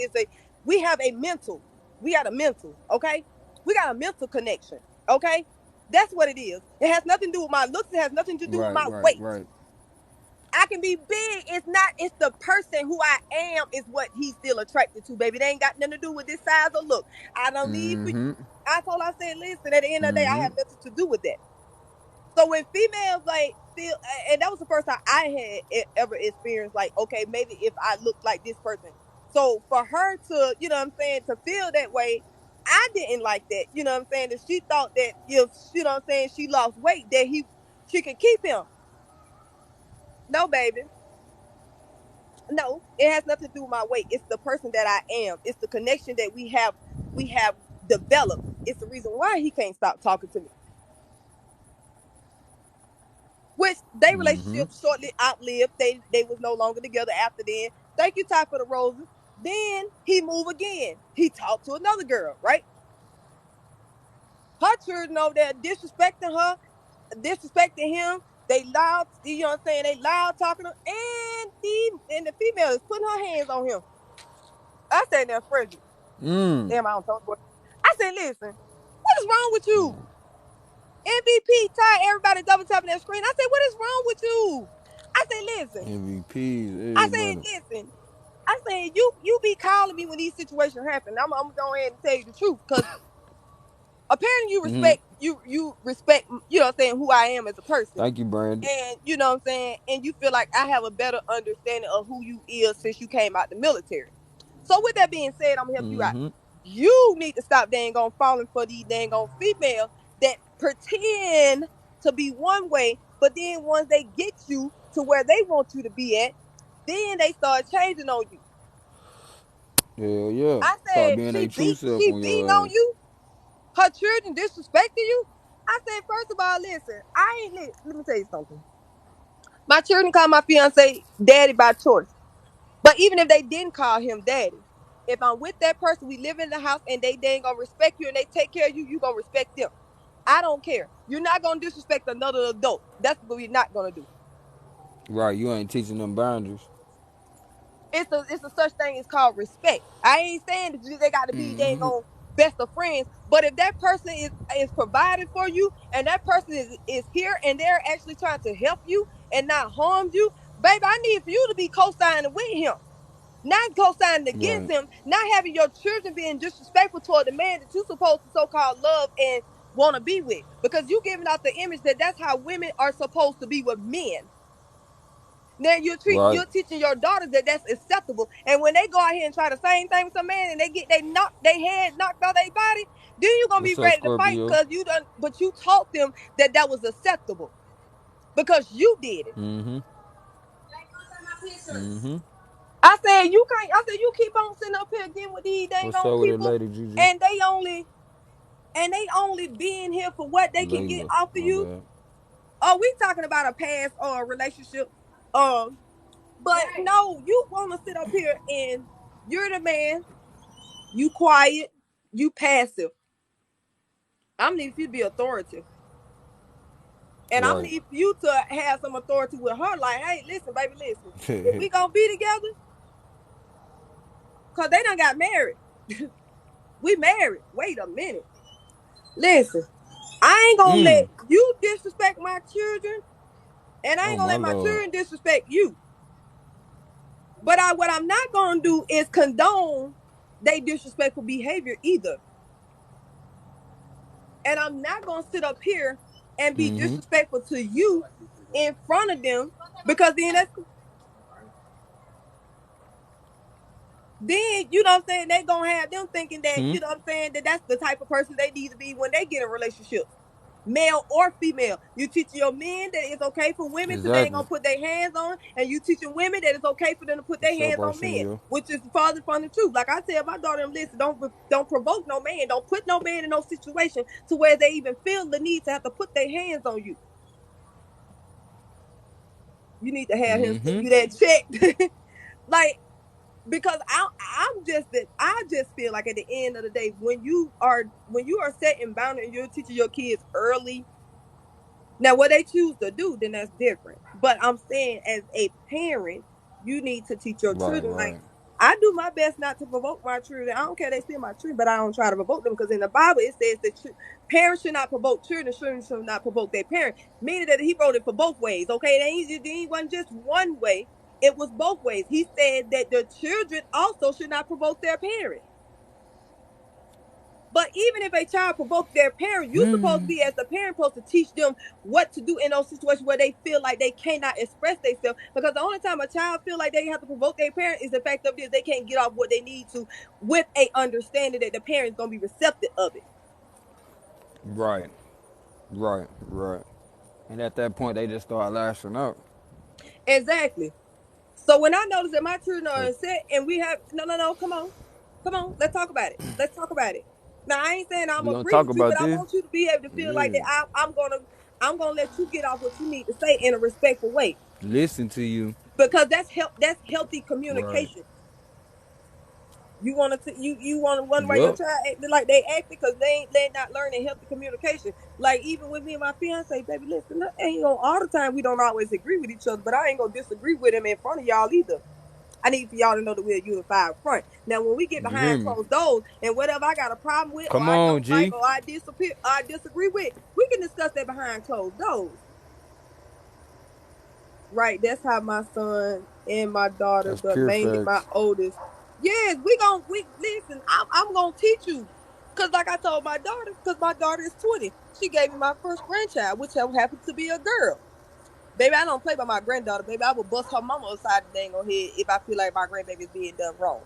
a mental. We got a mental, okay? We got a mental connection, okay? That's what it is. It has nothing to do with my looks. It has nothing to do with Right. my Right. weight. Right. I can be big. It's not, it's the person who I am is what he's still attracted to, baby. They ain't got nothing to do with this size or look. I don't need for Mm-hmm. I said, listen, at the end of the day, I Mm-hmm. have nothing to do with that. So when females like feel, and that was the first time I had ever experienced, like, okay, maybe if I look like this person. So for her to, you know what I'm saying, to feel that way, I didn't like that. You know what I'm saying? That she thought that if, you know what I'm saying, she lost weight, that she could keep him. No, baby. No, it has nothing to do with my weight. It's the person that I am. It's the connection that we have developed. It's the reason why he can't stop talking to me. Which they Mm-hmm. relationship shortly outlived. They was no longer together after then. Thank you, Ty, for the roses. Then he moved again. He talked to another girl, right? Her children over there disrespecting her, disrespecting him. They loud, you know what I'm saying? They loud talking to him, and the female is putting her hands on him. I said, "Now, Frederick, Mm. damn, I don't talk about." I said, "Listen, what is wrong with you?" MVP Ty, everybody double tapping that screen. I said, "What is wrong with you?" I said, "Listen." MVPs. I said, Everybody. "Listen." I said, "You be calling me when these situations happen. I'm gonna go ahead and tell you the truth because apparently you Mm-hmm. respect you respect you know what I'm saying who I am as a person, Thank you, Brandon. and you know what I'm saying, and you feel like I have a better understanding of who you is since you came out the military. So with that being said, I'm gonna help you out. Mm-hmm. You need to stop dang on falling for these dang on females that pretend to be one way, but then once they get you to where they want you to be at, then they start changing on you." Hell yeah. I Start said, being she a true beat, self she on beating your on ass. you? Her children disrespecting you? I said, first of all, listen, I ain't let me tell you something. My children call my fiance daddy by choice. But even if they didn't call him daddy, if I'm with that person, we live in the house and they ain't gonna respect you and they take care of you, you gonna respect them. I don't care. You're not gonna disrespect another adult. That's what we're not gonna do. Right. You ain't teaching them boundaries. It's a such thing as called respect. I ain't saying that they got to be dang Mm-hmm. on. best of friends. But if that person is providing for you, and that person is here and they're actually trying to help you and not harm you, baby, I need for you to be co-signing with him, not co-signing against Right. him, not having your children being disrespectful toward the man that you're supposed to so-called love and want to be with, because you giving out the image that that's how women are supposed to be with men. Now Right. you're teaching your daughters that that's acceptable, and when they go out here and try the same thing with some man and they get they head knocked out their body, then you gonna be What's up, ready to fight Scorpio? because you done, but you taught them that that was acceptable because you did it. Mm-hmm. Mm-hmm. I said you can't. I said you keep on sitting up here again with these dang What's on up with it, people, Lady Gigi? and they only being here for what they can get Layla. off of My you. bad. Oh, we talking about a past or a relationship, um, but no, you want to sit up here and you're the man. You quiet, you passive. I'm need for you to be authoritative. And I'm Right. need for you to have some authority with her. Like, hey, listen, baby, listen. If we gonna be together, cause they done got married. We married. Wait a minute. Listen, I ain't gonna let mm. you disrespect my children, and I Oh ain't gonna my let my lord. children disrespect you. But what I'm not gonna do is condone they disrespectful behavior either. And I'm not gonna sit up here and be Mm-hmm. disrespectful to you in front of them, because then you know what I'm saying, they gonna have them thinking that, Hmm. you know what I'm saying, that that's the type of person they need to be when they get in relationships, male or female. You teaching your men that it's okay for women to they ain't Exactly. gonna put their hands on, and you teaching women that it's okay for them to put their What's up, hands on men, Arsenio? which is farther from the truth. Like I tell my daughter, listen, don't provoke no man, don't put no man in no situation to where they even feel the need to have to put their hands on you. You need to have him send Mm-hmm. you that check. Like, because I'm just that I just feel like at the end of the day, when you are setting boundaries and you're teaching your kids early. Now, what they choose to do, then that's different. But I'm saying, as a parent, you need to teach your Right, children. right. Like, I do my best not to provoke my children. I don't care they steal my children, but I don't try to provoke them, because in the Bible it says that parents should not provoke children. Children should not provoke their parents. Meaning that he wrote it for both ways. Okay, it wasn't just one way. It was both ways. He said that the children also should not provoke their parents. But even if a child provokes their parent, you supposed to Hmm. be, as the parent, supposed to teach them what to do in those situations where they feel like they cannot express themselves. Because the only time a child feel like they have to provoke their parent is the fact of this: they can't get off what they need to, with a understanding that the parent's gonna be receptive of it. Right. Right. Right. And at that point, they just start lashing out. Exactly. So when I notice that my children are Cause upset and we have no, come on, let's talk about it. Let's talk about it. Now I ain't saying I'm we gonna agree talk with you, about but I this. want you to be able to feel like Yeah. that I'm gonna let you get off what you need to say in a respectful way, Listen to you. because that's healthy Right. communication. You want to wonder why your Yup. child acting like they act, because they not learning healthy communication. Like, even with me and my fiance, baby, listen, ain't gonna all the time we don't always agree with each other, but I ain't gonna disagree with him in front of y'all either. I need for y'all to know that we're a unified front. Now, when we get You hear behind me? closed doors and whatever I got a problem with, or Come I on, don't like, G. or I disagree with, we can discuss that behind closed doors. Right? That's how my son and my daughter, That's but pure mainly my facts. oldest. Yes, we listen. I'm gonna teach you, cause like I told my daughter, cause my daughter is 20. She gave me my first grandchild, which happened to be a girl. Baby, I don't play by my granddaughter. Baby, I will bust her mama upside the dang on head if I feel like my grandbaby is being done wrong.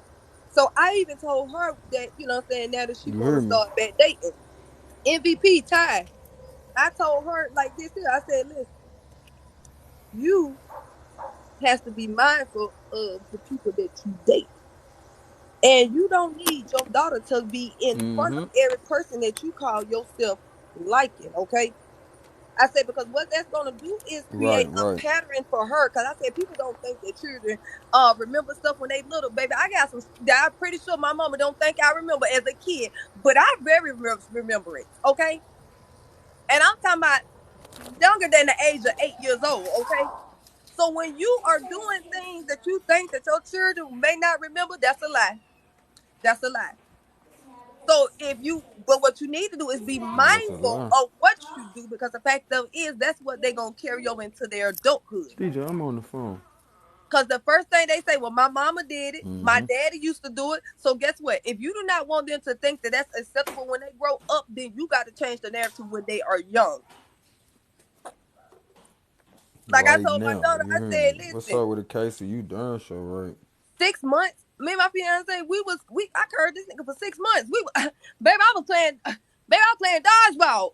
So I even told her that, you know what I'm saying, now that she You want hear to me? start back dating. MVP Ty. I told her like this here. I said, listen, you has to be mindful of the people that you date. And you don't need your daughter to be in front Mm-hmm. of every person that you call yourself liking, okay? I said, because what that's gonna do is create Right, a right. pattern for her. Cause I said people don't think that children remember stuff when they little. Baby, I got some that I'm pretty sure my mama don't think I remember as a kid, but I very remember it. Okay. And I'm talking about younger than the age of 8 years old, okay? So when you are doing things that you think that your children may not remember, that's a lie. That's a lie. So but what you need to do is be That's a mindful lie. of what you do, because the fact of it is that's what they're gonna carry over into their adulthood. DJ, I'm on the phone. Because the first thing they say, well, my mama did it, my Mm-hmm. daddy used to do it. So guess what? If you do not want them to think that that's acceptable when they grow up, then you got to change the narrative when they are young. Like I Right told my now, daughter, you I hear said, me? What's listen, up with the case of you done so right? 6 months. Me and my fiance, I heard this nigga for 6 months. Baby, I was playing, baby, I was playing dodgeball.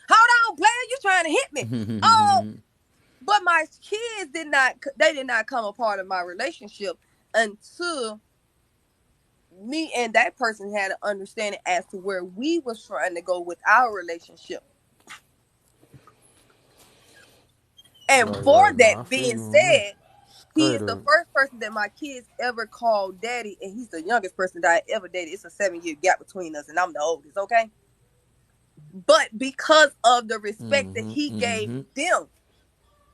Hold on, player, you trying to hit me? Oh, but my kids did not. They did not come a part of my relationship until me and that person had an understanding as to where we was trying to go with our relationship. And Right, for right. Nah, I that feel being you on that. said, he Straight is the up. first person that my kids ever called daddy, and he's the youngest person that I ever dated. It's a 7-year gap between us, and I'm the oldest, okay? But because of the respect that Mm-hmm. he gave Mm-hmm. them,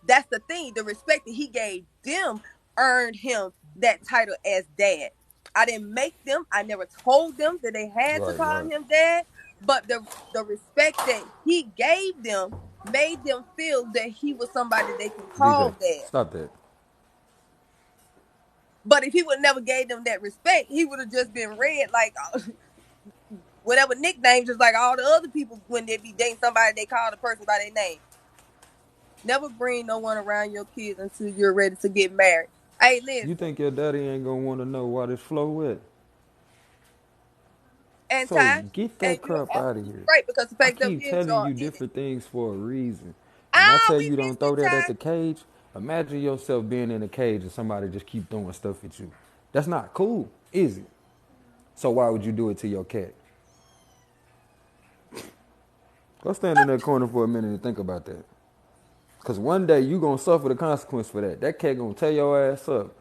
that's the thing. The respect that he gave them earned him that title as dad. I didn't make them. I never told them that they had to Right, call right. him dad. But the respect that he gave them made them feel that he was somebody they can call DJ, dad. stop that. But if he would never gave them that respect, he would have just been read like whatever nicknames, just like all the other people when they be dating somebody, they call the person by their name. Never bring no one around your kids until you're ready to get married. Hey, You listen, think your daddy ain't gonna wanna know why this flow wet? and So Ty, get and that you're crap out of absolutely here. right, because the I fact of it keep is, telling y'all, you different things for a reason. When I ah, tell we you don't missed it, throw that at Ty. the cage, imagine yourself being in a cage and somebody just keep throwing stuff at you. That's not cool, is it? So why would you do it to your cat? Go stand in that corner for a minute and think about that. Cause one day you gonna suffer the consequence for that. That cat gonna tear your ass up.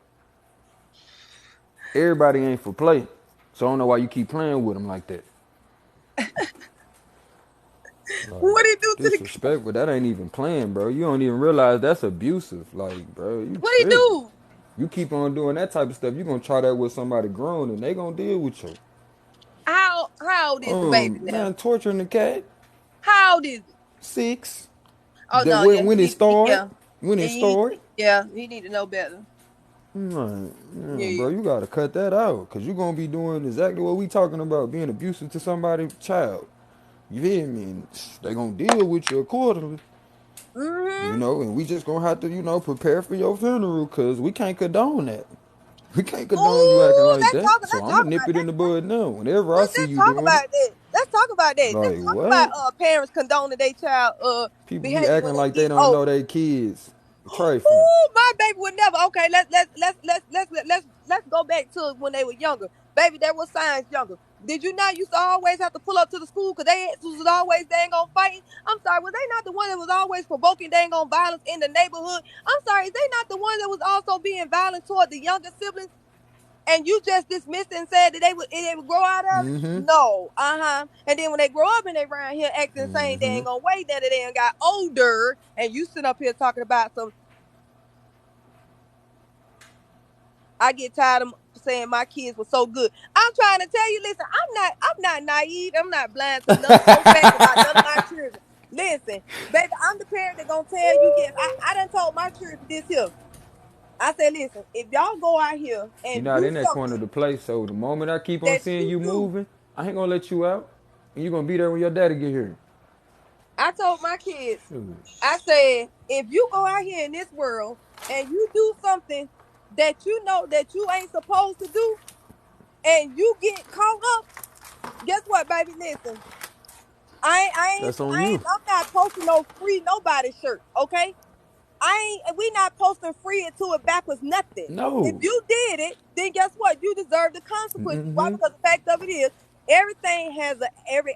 Everybody ain't for play. So I don't know why you keep playing with them like that. Like, What he do to the kid? disrespectful. That ain't even playing, bro. You don't even realize that's abusive. Like, bro, you What he tripping. do? You keep on doing that type of stuff, you gonna try that with somebody grown and they gonna deal with you. How old is the baby now? Man, torturing the cat. How old is it? 6. Oh That no, yeah, he when it need, start, yeah, when it he, start. yeah, he need to know better. I'm like, Yeah, yeah, yeah. bro, you gotta cut that out, cause you gonna be doing exactly what we talking about, being abusive to somebody's child. You hear me? And they gonna deal with you accordingly. You Mm-hmm. know, and we just gonna have to, prepare for your funeral, cause we can't condone that. We can't condone you acting Ooh, like that. So let's I'm gonna talk nip about it in that. the bud now. Whenever I see Let's you talk doing it, about that. Let's talk about that. Let's like talk about what? parents condoning their child People be behavior when acting they like they get don't know older. they kids. Trifling. Ooh, my baby would never. Okay, let's go back to when they were younger. Baby, there was signs younger. Did you not used to always have to pull up to the school because they was always dang on fighting? I'm sorry, was they not the one that was always provoking dang on violence in the neighborhood? I'm sorry, is they not the one that was also being violent toward the younger siblings? And you just dismissed it and said that they would grow out of it? Mm-hmm. No, And then when they grow up and they around here acting the same Mm-hmm. dang on way, then they done got older, and you sit up here talking about some. I get tired of saying my kids were so good. I'm trying to tell you, listen, I'm not naive. I'm not blind to no facts about none of my children. Listen, baby, I'm the parent that gonna tell you, yes, I done told my children this here. I said, listen, if y'all go out here You're and not do in that corner something to play, so the moment I keep on that seeing you you do, moving, I ain't gonna let you out. And you gonna be there when your daddy get here. I told my kids, Shoot. I said, if you go out here in this world and you do something that you know that you ain't supposed to do, and you get caught up, guess what, baby? Listen, That's on you. I'm not posting no free nobody shirt, okay? We not posting free into it backwards, nothing. If No. you did it, then guess what? You deserve the consequences. Why? Mm-hmm. Because the fact of it is, every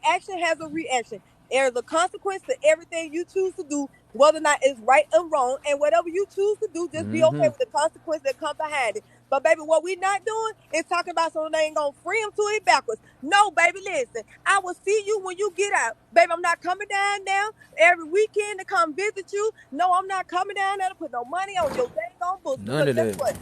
action has a reaction. There's a consequence to everything you choose to do, whether or not it's right or wrong. And whatever you choose to do, just be okay Mm-hmm. with the consequence that come behind it. But baby, what we not doing is talking about something they ain't gonna free them to it backwards. No, baby, listen. I will see you when you get out. Baby, I'm not coming down now every weekend to come visit you. No, I'm not coming down there to put no money on your dang on books, None because of guess that. what?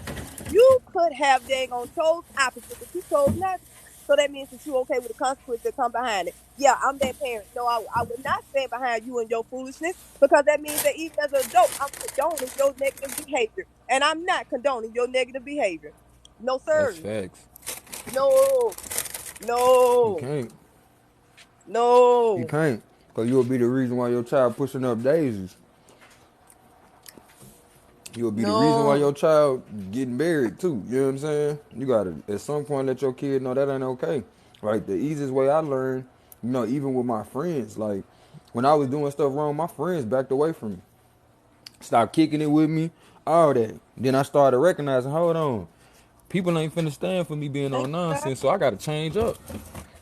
You could have dang on chose opposite, but you chose not to. So that means that you okay with the consequences that come behind it. Yeah, I'm that parent. No, I would not stand behind you and your foolishness, because that means that even as an adult, I'm condoning your negative behavior. And I'm not condoning your negative behavior. No, That's sir. facts. No. You No. can't. You No. can't. Because you'll be the reason why your child pushing up daisies. You'll be the reason why No. your child getting buried too. You know what I'm saying? You gotta at some point let your kid know that ain't okay. Like the easiest way I learned, even with my friends, like when I was doing stuff wrong, my friends backed away from me. Stopped kicking it with me, all that. Then I started recognizing, hold on, people ain't finna stand for me being on nonsense, so I gotta change up.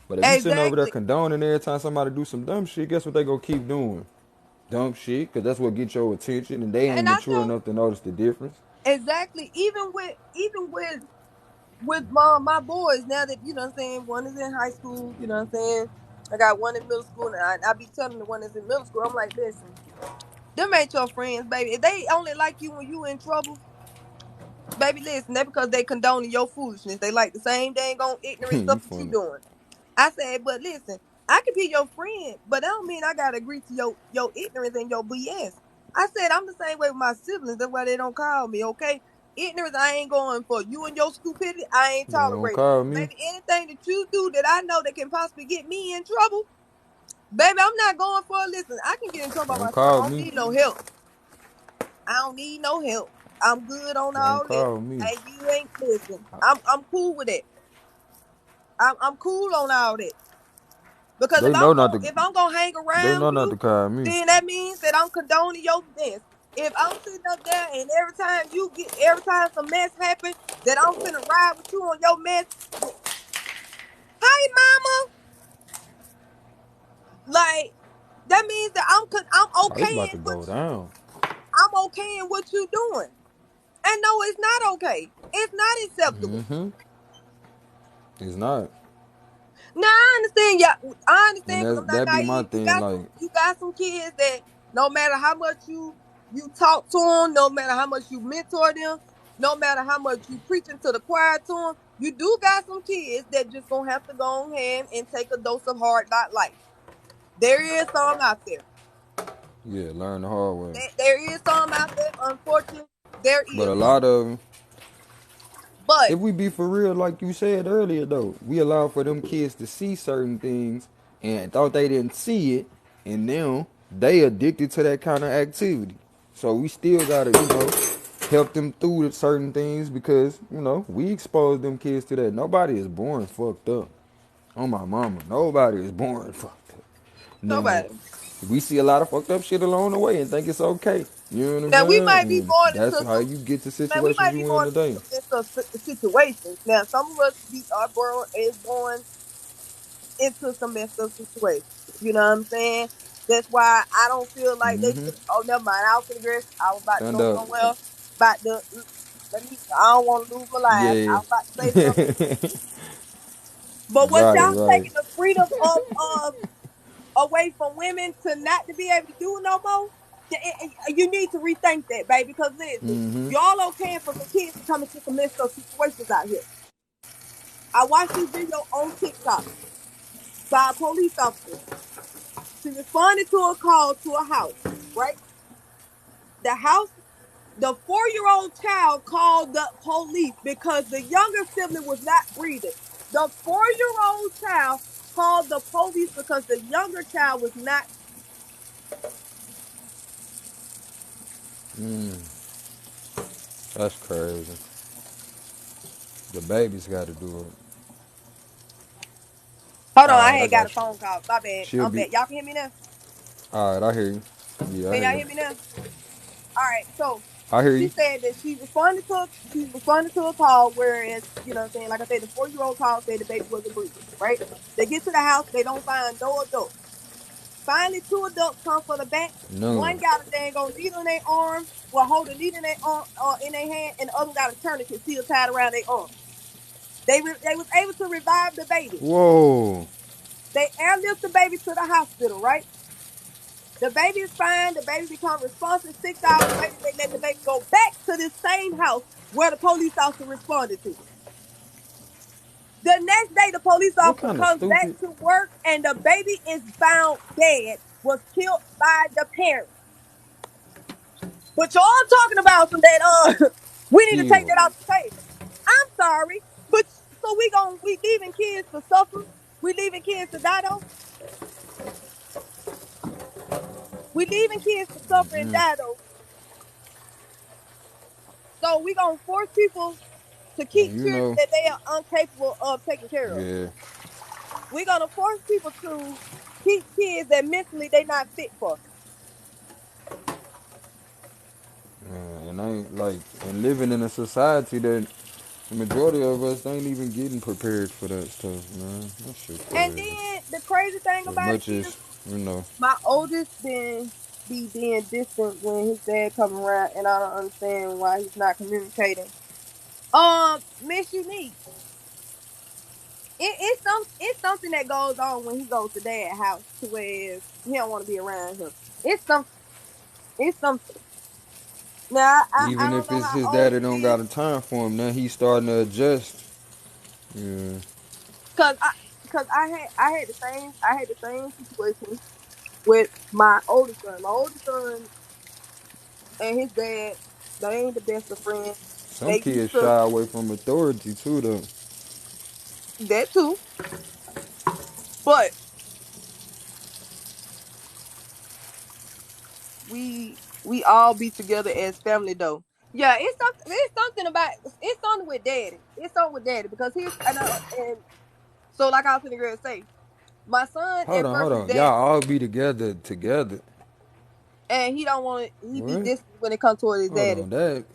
But if you sitting over there Exactly. condoning every time somebody do some dumb shit, guess what they gonna keep doing? Dumb shit, cause that's what get your attention, and they ain't And I mature know enough to notice the difference. exactly. Even with my boys, now that you know what I'm saying, one is in high school, you know what I'm saying. I got one in middle school, and I be telling the one that's in middle school, I'm like, listen, them ain't your friends, baby. If they only like you when you in trouble, baby, listen, that because they condoning your foolishness. They like the same dang on ignorant You stuff that you funny. doing. I said, but listen, I can be your friend, but that don't mean I gotta agree to your ignorance and your BS. I said I'm the same way with my siblings. That's why they don't call me, okay? Ignorance, I ain't going for. You and your stupidity, I ain't They don't tolerating. call me. Baby, anything that you do that I know that can possibly get me in trouble, baby, I'm not going for it. Listen, I can get in trouble by Don't myself. I call don't me. need no help. I don't need no help. I'm good on Don't all that. call me. And you ain't listen. I'm cool with it. I'm cool on all that. Because They know not to. if I'm gonna hang They around know not you, to call me. then that means that I'm condoning your mess. If I'm sitting up there and every time some mess happen, that I'm finna ride with you on your mess. Hi, mama. Like that means that I'm Oh, it's about okaying to what go down. I'm okaying what you doing. And no, it's not okay. It's not acceptable. It's not. Now I understand, yeah, I And understand because I'm not that be my naive. You thing. got Like, some kids that no matter how much you talk to them, no matter how much you mentor them, no matter how much you preaching to the choir to them, you do got some kids that just gonna have to go on hand and take a dose of hard knock life. There is some out there. yeah, learn the hard way. There is some out there. Unfortunately, there But is a some. lot of them, But if we be for real, like you said earlier, though, we allow for them kids to see certain things and thought they didn't see it, and now they addicted to that kind of activity. So we still gotta, help them through certain things because we expose them kids to that. Nobody is born fucked up. On my mama, nobody is born fucked up. Now, nobody. we see a lot of fucked up shit along the way and think it's okay. You know what I'm Now we saying? might be And born that's into how some you get to Man, we situations might be you in born today. into situations. Now, some of us are born into some messed up situations. You know what I'm saying? That's why I don't feel like they should. Oh, never mind. I was finna dress. I was about to Stand go up. somewhere. About to let me. I don't want to lose my life. I Yeah. was about to say something. But what Right, y'all right. taking the freedom of away from women to not to be able to do no more? You need to rethink that, baby. Because listen, y'all okay for some kids to come into some messed up situations out here. I watched this video on TikTok by a police officer. She responded to a call to a house, right? The house, the 4-year-old child called the police because the younger sibling was not breathing. The 4-year-old child called the police because the younger child was not. That's crazy. The babies got to do it. Hold on, I All right, I had got a got you. phone call. My bad. She'll I'm be. back. Y'all can hear me now? All right, I hear you. Yeah, I Can hear y'all you. hear me now? All right. So I hear she you. said that she responded to a call, whereas, you know what I'm saying, like I said, the 4-year-old call said the baby wasn't breathing, right? They get to the house, they don't find no adults. Finally, 2 adults come for the back. None. One got a dang on needle in their arm, well, hold a needle in their arm, in their hand, and the other got a tourniquet still tied around their arm. They was able to revive the baby. Whoa. They airlift the baby to the hospital, right? The baby is fine. The baby becomes responsive. 6 hours later, they let the baby go back to this same house where the police officer responded to. The next day, the police What officer kind of comes back stupid? to work, and the baby is found dead, was killed by the parents. But y'all talking about some that we need to take Kill. that off the table. I'm sorry, but so we leaving kids to suffer. We leaving kids to die though. We leaving kids to suffer and die though. So we gonna force people to keep And you children know, that they are incapable of taking care of. yeah. We're gonna force people to keep kids that mentally they not fit for. And I ain't like, and living in a society that the majority of us ain't even getting prepared for that stuff, man. That shit And crazy. then the crazy thing As about it much as is you know, my oldest been be being distant when his dad come around, and I don't understand why he's not communicating. Miss Unique, it's something that goes on when he goes to dad's house to where he don't want to be around him. It's some it's something. Now I even don't if know it's how his old daddy he don't is, got a time for him, now he's starting to adjust. Yeah. cause I had the same situation with my oldest son. My oldest son and his dad, they ain't the best of friends. Some They used kids to shy away from authority too, though. that too, but we all be together as family though. Yeah, it's something with daddy. It's something with daddy because he's and so like I was gonna say, my son at Hold first his on. dad Y'all all be together. and he don't want he be What? distant when it comes toward his Hold daddy. on, that.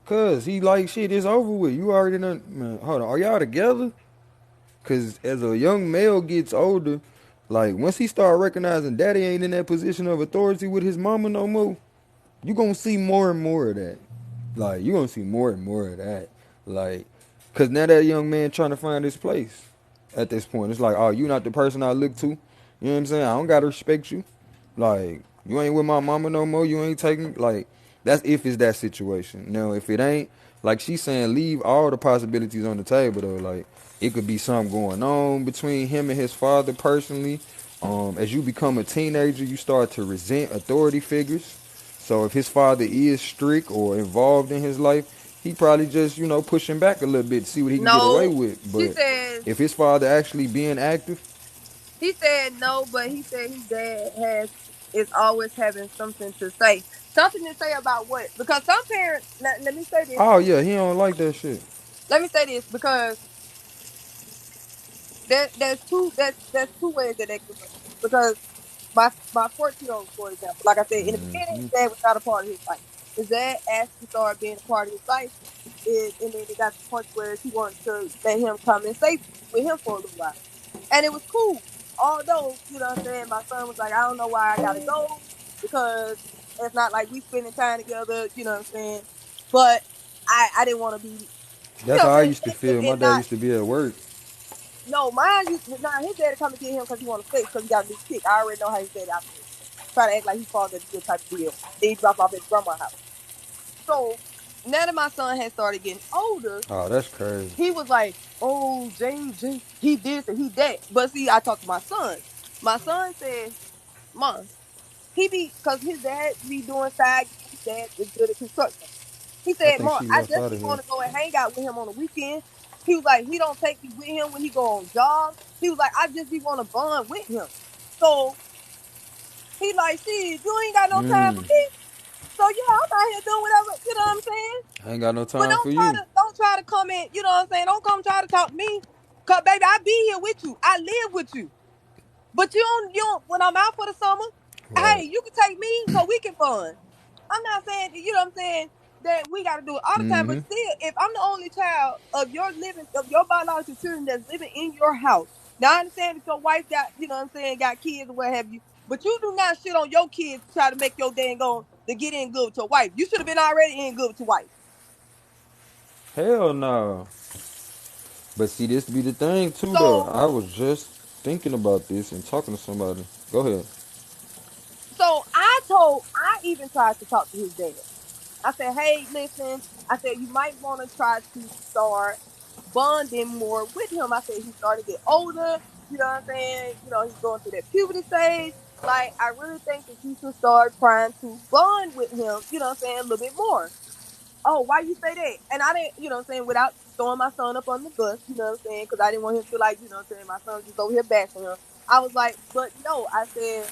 Cause he like shit. It's over with. You already done. Man, hold on. Are y'all together? Cause as a young male gets older, like once he start recognizing daddy ain't in that position of authority with his mama no more, you gonna see more and more of that. Like you gonna see more and more of that. Like, cause now that young man trying to find his place. At this point, it's like, oh, you not the person I look to. You know what I'm saying? I don't gotta respect you. Like, you ain't with my mama no more. You ain't taking like that's if it's that situation. Now, if it ain't, like she's saying, leave all the possibilities on the table though. Like, it could be something going on between him and his father personally. As you become a teenager, you start to resent authority figures. So if his father is strict or involved in his life, he probably just, pushing back a little bit to see what he can get away No, with. she But says if his father actually being active, he said no, but he said his dad has is always having something to say. Something to say about what? Because some parents let me say this. oh yeah, he don't like that shit. Let me say this because there's two ways that they could go. Because my 14-year-old, for example, like I said, in the beginning, his dad was not a part of his life. His dad actually started being a part of his life, and then it got to the point where he wanted to let him come and stay with him for a little while, and it was cool. Although, you know what I'm saying, my son was like, I don't know why I gotta go because it's not like we spending time together, you know what I'm saying. But I didn't want to be, you That's know how what I I'm used to saying, feel. My and dad not. used to be at work. No, mine used nah, his daddy come to get him because he want to fix because he got a new chick. I already know how his daddy operates. Try to act like he father good type of deal. Then he drop off at his grandma's house. So now that my son has started getting older, Oh, that's crazy. he was like, "Oh, Jay, he this and he that." But see, I talked to my son. My son said, "Mom, he be because his dad be doing side gigs. His dad is good at construction." He I said, think "Mom, she I left just out be of here. want to go and hang out with him on the weekend." He was like, "He don't take me with him when he go on jobs." He was like, "I just be want to bond with him." So he like, "Shit, you ain't got no time for Mm, me." So yeah, I'm out here doing whatever. You know what I'm saying? I ain't got no But time for you. don't try to come in. You know what I'm saying? Don't come try to talk to me. Cause baby, I be here with you. I live with you. But you don't, when I'm out for the summer, Right. hey, you can take me so we can fun. I'm not saying, you know what I'm saying, that we gotta do it all the time, but Mm-hmm. still, if I'm the only child of your biological children that's living in your house, now I understand that your wife got, you know what I'm saying, got kids or what have you, but you do not shit on your kids to try to make your dang on to get in good with your wife. You should have been already in good with your wife. Hell no. But see, this be the thing too, though. So I was just thinking about this and talking to somebody. Go ahead. I even tried to talk to his dad. I said, hey, listen, I said, you might want to try to start bonding more with him. I said, he's starting to get older. You know what I'm saying? You know, he's going through that puberty stage. Like, I really think that you should start trying to bond with him, you know what I'm saying, a little bit more. Oh, why you say that? And I didn't, you know what I'm saying, without throwing my son up on the bus, you know what I'm saying, because I didn't want him to feel like, you know what I'm saying, my son's just over here bashing him. I was like, but no, I said,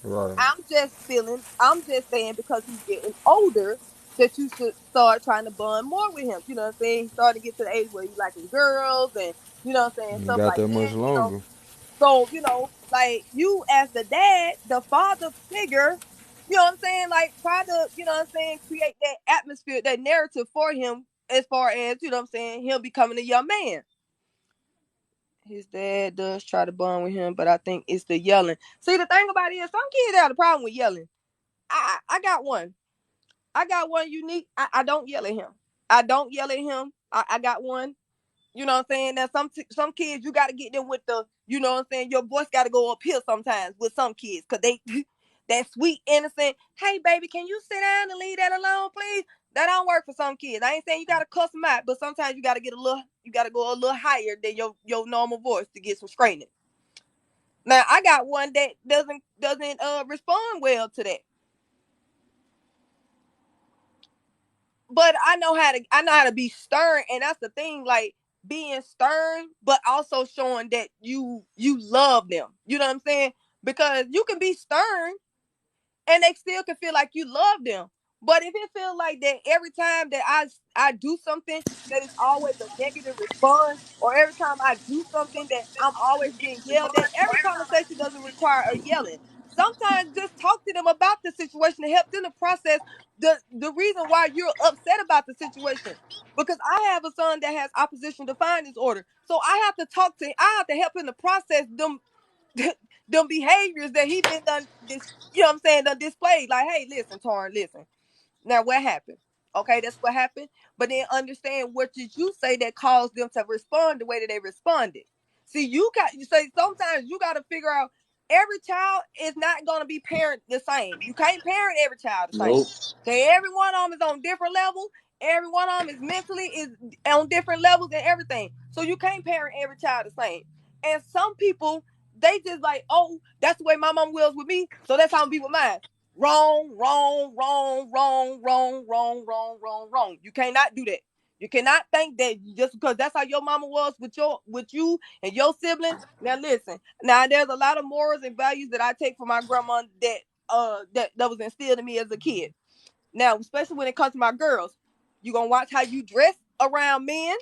Right. I'm just saying because he's getting older that you should start trying to bond more with him. You know what I'm saying? He's starting to get to the age where he's liking girls and, you know what I'm saying, You stuff got like that much that, you know. longer. So, you know, like you as the dad, the father figure, you know what I'm saying? Like try to, you know what I'm saying, create that atmosphere, that narrative for him as far as, you know what I'm saying, him becoming a young man. His dad does try to bond with him, but I think it's the yelling. See, the thing about it is some kids have a problem with yelling. I got one. I got one unique. I don't yell at him. I don't yell at him. I got one. You know what I'm saying? Now some kids you got to get them with the, you know what I'm saying, your voice got to go up here sometimes with some kids cuz they that sweet innocent, "Hey baby, can you sit down and leave that alone, please?" That don't work for some kids. I ain't saying you got to cuss them out, but sometimes you got to get a little, you got to go a little higher than your normal voice to get some straightening. Now, I got one that doesn't respond well to that. But I know how to be stern, and that's the thing, like being stern but also showing that you love them, you know what I'm saying, because you can be stern and they still can feel like you love them. But if it feels like that every time that I do something that is always a negative response, or every time I do something that I'm always getting yelled at, every conversation doesn't require a yelling. Sometimes just talk to them about the situation to help them to process the reason why you're upset about the situation. Because I have a son that has opposition defiant disorder, so I have to help him to process them behaviors that he been done this, you know what I'm saying, done displayed. Like, hey, listen, Torrin, listen. Now what happened? Okay, that's what happened. But then understand what did you say that caused them to respond the way that they responded. See, you say sometimes you gotta figure out every child is not gonna be parent the same. You can't parent every child the same. Nope. Every one of them is on different levels. Every one of them is mentally is on different levels and everything. So you can't parent every child the same. And some people they just like, oh, that's the way my mom was with me, so that's how I'm gonna be with mine. Wrong, wrong, wrong, wrong, wrong, wrong, wrong, wrong, wrong. You cannot do that. You cannot think that just because that's how your mama was with you and your siblings. Now listen. Now there's a lot of morals and values that I take from my grandma that was instilled in me as a kid. Now, especially when it comes to my girls, you gonna watch how you dress around men.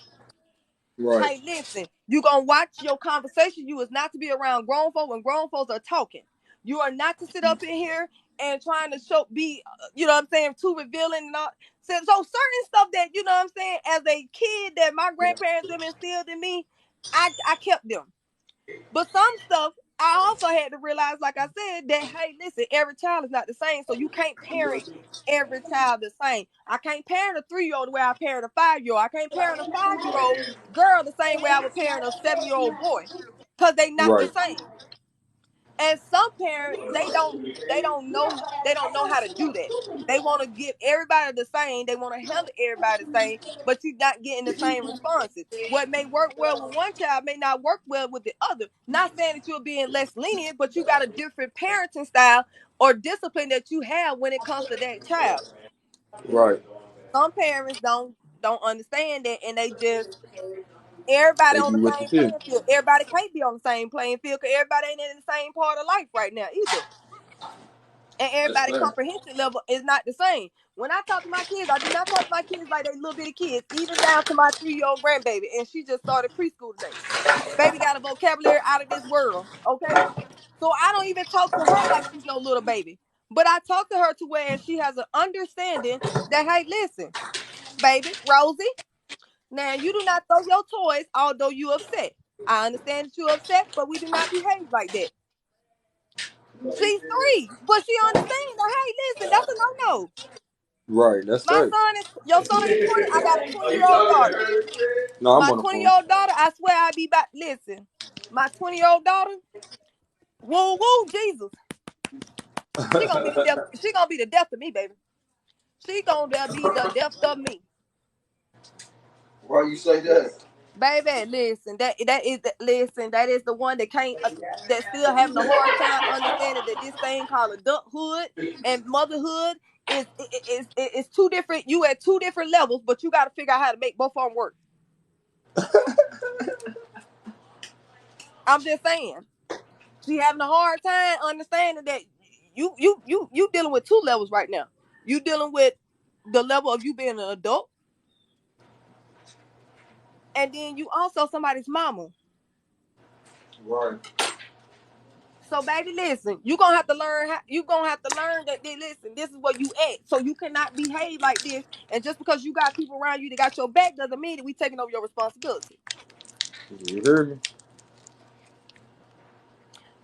Right. Hey, listen, you gonna watch your conversation. You is not to be around grown folks when grown folks are talking. You are not to sit up in here and trying to be, you know what I'm saying, too revealing and all. So certain stuff that, you know what I'm saying, as a kid that my grandparents them instilled in me, I kept them. But some stuff I also had to realize, like I said, that hey, listen, every child is not the same, so you can't parent every child the same. I can't parent a 3-year-old the way I parent a 5-year-old. I can't parent a 5-year-old girl the same way I would parent a 7-year-old boy, because they not the Right. same. And some parents they don't know how to do that. They want to give everybody the same. They want to handle everybody the same, but you're not getting the same responses. What may work well with one child may not work well with the other. Not saying that you're being less lenient, but you got a different parenting style or discipline that you have when it comes to that child. Right. Some parents don't understand that, and they just everybody They on the do what you same feel. playing field. Everybody can't be on the same playing field because everybody ain't in the same part of life right now either. And That's everybody fair. comprehension level is not the same. When I talk to my kids, I do not talk to my kids like they little bitty kids, even down to my 3-year-old grandbaby, and she just started preschool today. Baby got a vocabulary out of this world, okay? So I don't even talk to her like she's no little baby, but I talk to her to where she has an understanding that hey, listen, baby Rosie, now you do not throw your toys, although you upset. I understand that you're upset, but we do not behave like that. She's 3, but she understands that hey, listen, that's a no-no. Right. That's facts. Your son is 20. I got a 20-year-old daughter. No, I'm My on the 20 phone. year old daughter, I swear I be back. Listen, my 20-year-old daughter, woo woo, Jesus. She gonna be the death. She gonna be the death of me, baby. She gonna be the death of me. Why you say that? Baby, listen, that is the one that can't that still having a hard time understanding that this thing called adulthood and motherhood is two different. You at two different levels, but you got to figure out how to make both of them work. I'm just saying, she having a hard time understanding that you dealing with two levels right now. You dealing with the level of you being an adult, and then you also somebody's mama. Right. So, baby, listen. You gonna have to learn. You gonna have to learn that. Listen, this is where you at. So you cannot behave like this. And just because you got people around you that got your back doesn't mean that we taking over your responsibility. You hear me?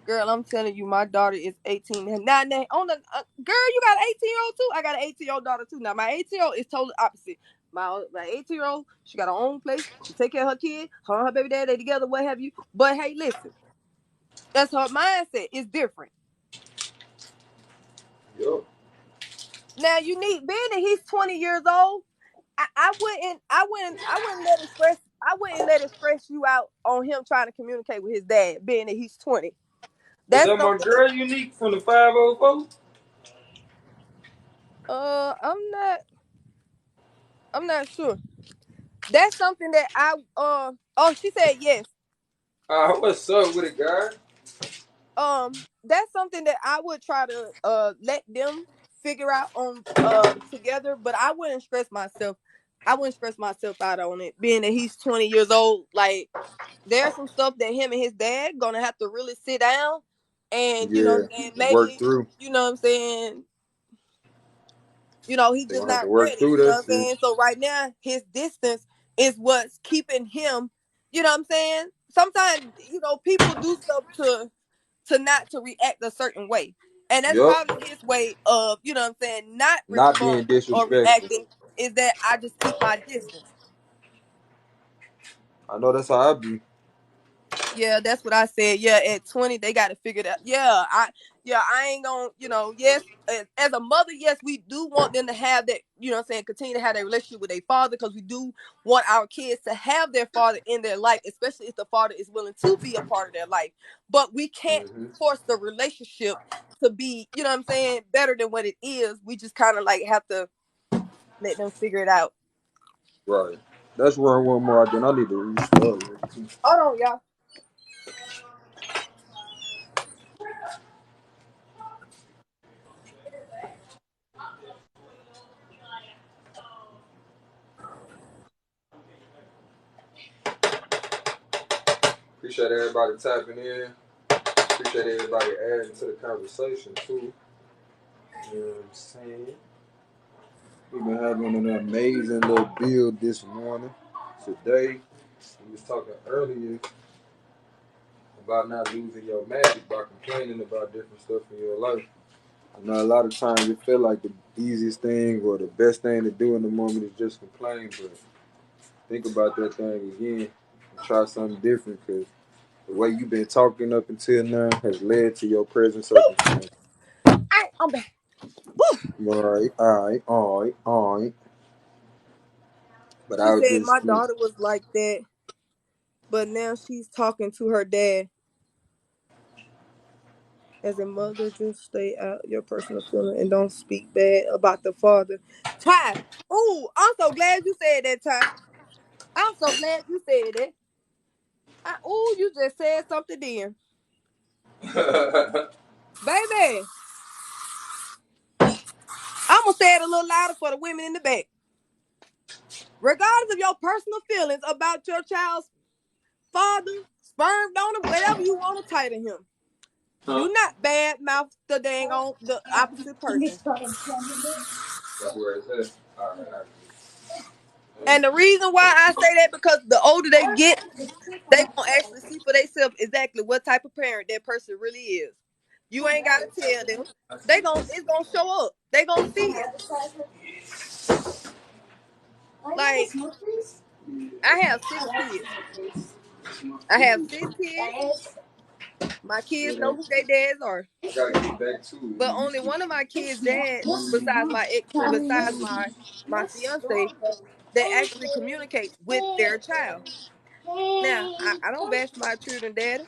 Girl, I'm telling you, my daughter is 18 now. On the girl, you got an 18-year-old too. I got an 18-year-old daughter too. Now my 18-year-old is totally opposite. My 18-year-old, she got her own place. She take care of her kid. Her and her baby daddy, they together, what have you. But hey, listen, that's her mindset. It's different. Yup. Now you need being that he's 20 years old. I wouldn't let it stress. I wouldn't let it stress you out on him trying to communicate with his dad, being that he's 20. Is That's that my something that, girl Unique from the 504? I'm not sure. That's something that oh, she said yes. What's up with it, guy? That's something that I would try to let them figure out on together, but I wouldn't stress myself. I wouldn't stress myself out on it, being that he's 20 years old. Like, there's some stuff that him and his dad gonna have to really sit down and, you know Yeah. what I'm saying, Work maybe, through. you know what I'm saying, he's They just gonna have not to work ready, through you know that what I'm shit. saying? So right now, his distance is what's keeping him, you know what I'm saying? Sometimes, people do stuff to not to react a certain way. And that's Yup. probably his way of, you know what I'm saying, not Not being responding or disrespectful. reacting, is that I just keep my distance. I know that's how I be. Yeah, that's what I said. Yeah, at 20, they got to figure that. I ain't gonna, yes, as a mother, yes, we do want them to have that, you know what I'm saying, continue to have that relationship with their father, because we do want our kids to have their father in their life, especially if the father is willing to be a part of their life. But we can't force the relationship to be, you know what I'm saying, better than what it is. We just kind of like have to let them figure it out. Right. That's where I want more. Then I need to restart. Hold on, y'all. Appreciate everybody tapping in. Appreciate everybody adding to the conversation too. You know what I'm saying? We've been having an amazing little build this morning. Today, we was talking earlier about not losing your magic by complaining about different stuff in your life. You know, a lot of times it feel like the easiest thing or the best thing to do in the moment is just complain, but think about that thing again and try something different, because the way you've been talking up until now has led to your present circumstance. I'm back. All right. But She I was said just, my daughter was like that, but now she's talking to her dad. As a mother, just stay out your personal feeling and don't speak bad about the father. Ty, ooh, I'm so glad you said that, Ty. I'm so glad you said that. Ooh, you just said something then. Baby, I'm going to say it a little louder for the women in the back. Regardless of your personal feelings about your child's father, sperm donor, whatever you want to title him, do not badmouth the opposite person. That's where it's at. All right. And the reason why I say that, because the older they get, they gonna actually see for themselves exactly what type of parent that person really is. You ain't gotta tell them. It's gonna show up. They gonna see it. Like, I have 6 kids. My kids Yeah, know who their dads are. I gotta get back to But it. only one of my kids' dad, besides my fiance, that actually communicates with their child. Now, I don't bash my children daddy.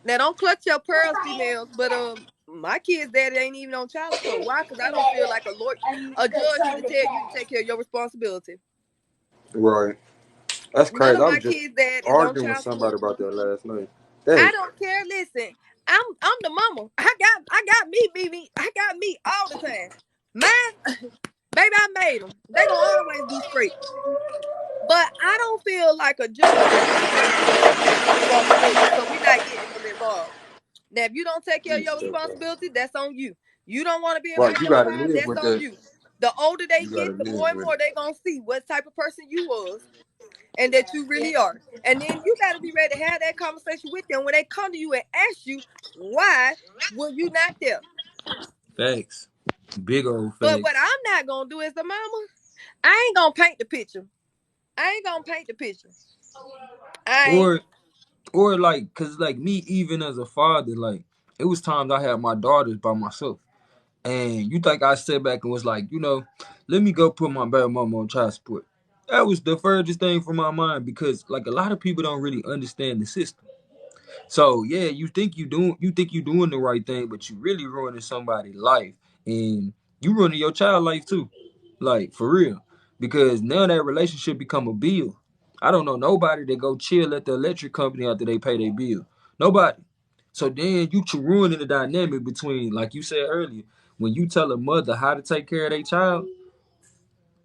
Now don't clutch your pearls, females, but my kids' daddy ain't even on child support. Why? Because I don't feel like a judge need to tell you to take care of your responsibility. Right. That's None crazy. of I my was just kids' dad is on arguing with child support. somebody about that last night. I Dang. don't care. Listen, I'm the mama. I got me, BB. I got me all the time. Mine, baby, I made them. They gonna always be straight. But I don't feel like a judge is gonna tell you to take care of your responsibility. So we're not getting them involved. Now, if you don't take care Let of me your step up. responsibility, that's on you. You don't want to be Right, around you your gotta child, live that's with on that. you. The older they You gotta get, the more live and with more it. they gonna see what type of person you was and that you really are. And then you got to be ready to have that conversation with them when they come to you and ask you why were you not there. Facts. Big old But what facts. I'm not gonna do as the mama, I ain't gonna paint the picture. I ain't gonna paint the picture. I ain't. Or like, cause like me, even as a father, like it was times I had my daughters by myself. And you think I sat back and was like, let me go put my baby mama on child support. That was the furthest thing from my mind because like a lot of people don't really understand the system. So yeah, you think you doing the right thing, but you really ruining somebody's life, and you ruining your child life too, like for real, because now that relationship become a bill. I don't know nobody that go chill at the electric company after they pay their bill. Nobody. So then you ruining the dynamic between, like you said earlier, when you tell a mother how to take care of their child,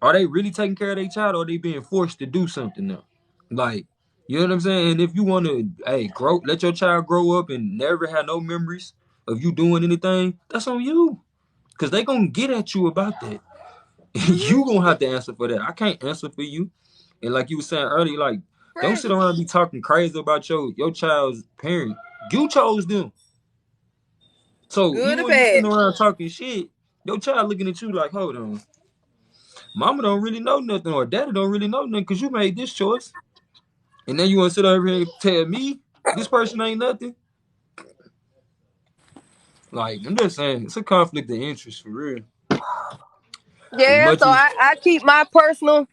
are they really taking care of their child, or are they being forced to do something now? Like, you know what I'm saying? And if you want to, hey, let your child grow up and never have no memories of you doing anything, that's on you. Because they going to get at you about that. Mm-hmm. You going to have to answer for that. I can't answer for you. And like you were saying earlier, like, don't sit Precious. around and be talking crazy about your child's parent. You chose them. So Good even or when you bad. sitting around talking shit, your child looking at you like, hold on. Mama don't really know nothing, or daddy don't really know nothing because you made this choice. And then you want to sit over here and tell me this person ain't nothing? Like, I'm just saying, it's a conflict of interest for real. As Yeah, much so as I keep my personal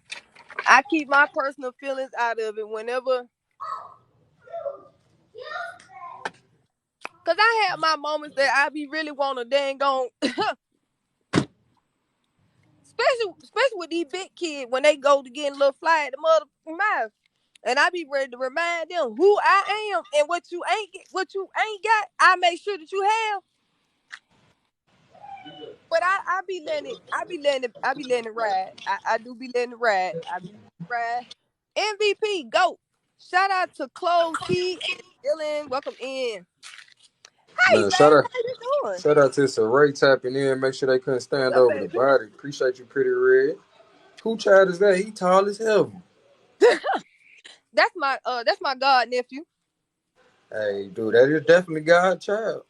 feelings out of it whenever, cause I have my moments that I be really want to dang on, especially with these big kids when they go to get a little fly at the mother mouth, and I be ready to remind them who I am and what you ain't got. I make sure that you have, but I be letting it, I be letting it ride. I do be letting it ride. I be letting it ride. MVP, go. Shout out to Chloe T and Dylan. Welcome in. Hey Man, man, shout out how you doing? shout out to Saray tapping in. Make sure they couldn't What's stand up, over the baby? body. Appreciate you, Pretty Red. Who child is that? He tall as hell. That's my god nephew. Hey, dude, that is definitely God's child.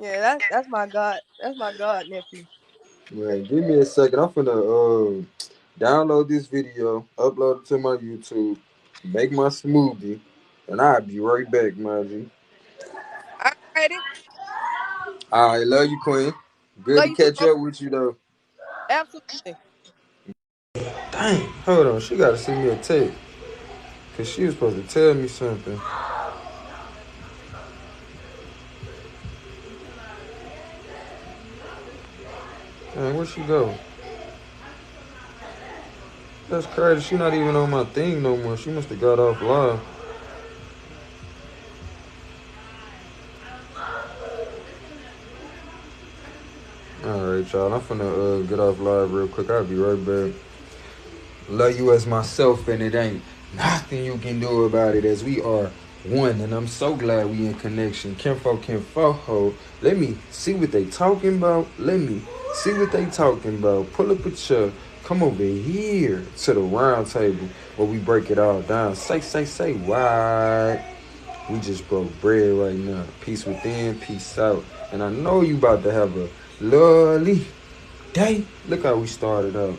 Yeah, that's my god nephew. Man, give me a second. I'm finna download this video, upload it to my YouTube, make my smoothie, and I'll be right back, Margie. Alrighty. I love you, Queen. Good Love to you too, catch bro. up with you though. Absolutely. Dang, hold on. She gotta send me a text. Cause she was supposed to tell me something. Man, where'd she go? That's crazy. She not even on my thing no more. She must have got off live. Alright, y'all. I'm finna get off live real quick. I'll be right back. Love you as myself, and it ain't nothing you can do about it, as we are one. And I'm so glad we in connection. Kinfo ho. Let me see what they talking about. Let me see what they talking about. Pull up a chair. Come over here to the round table where we break it all down. Say why. We just broke bread right now. Peace within, peace out. And I know you about to have a lovely day. Look how we started out.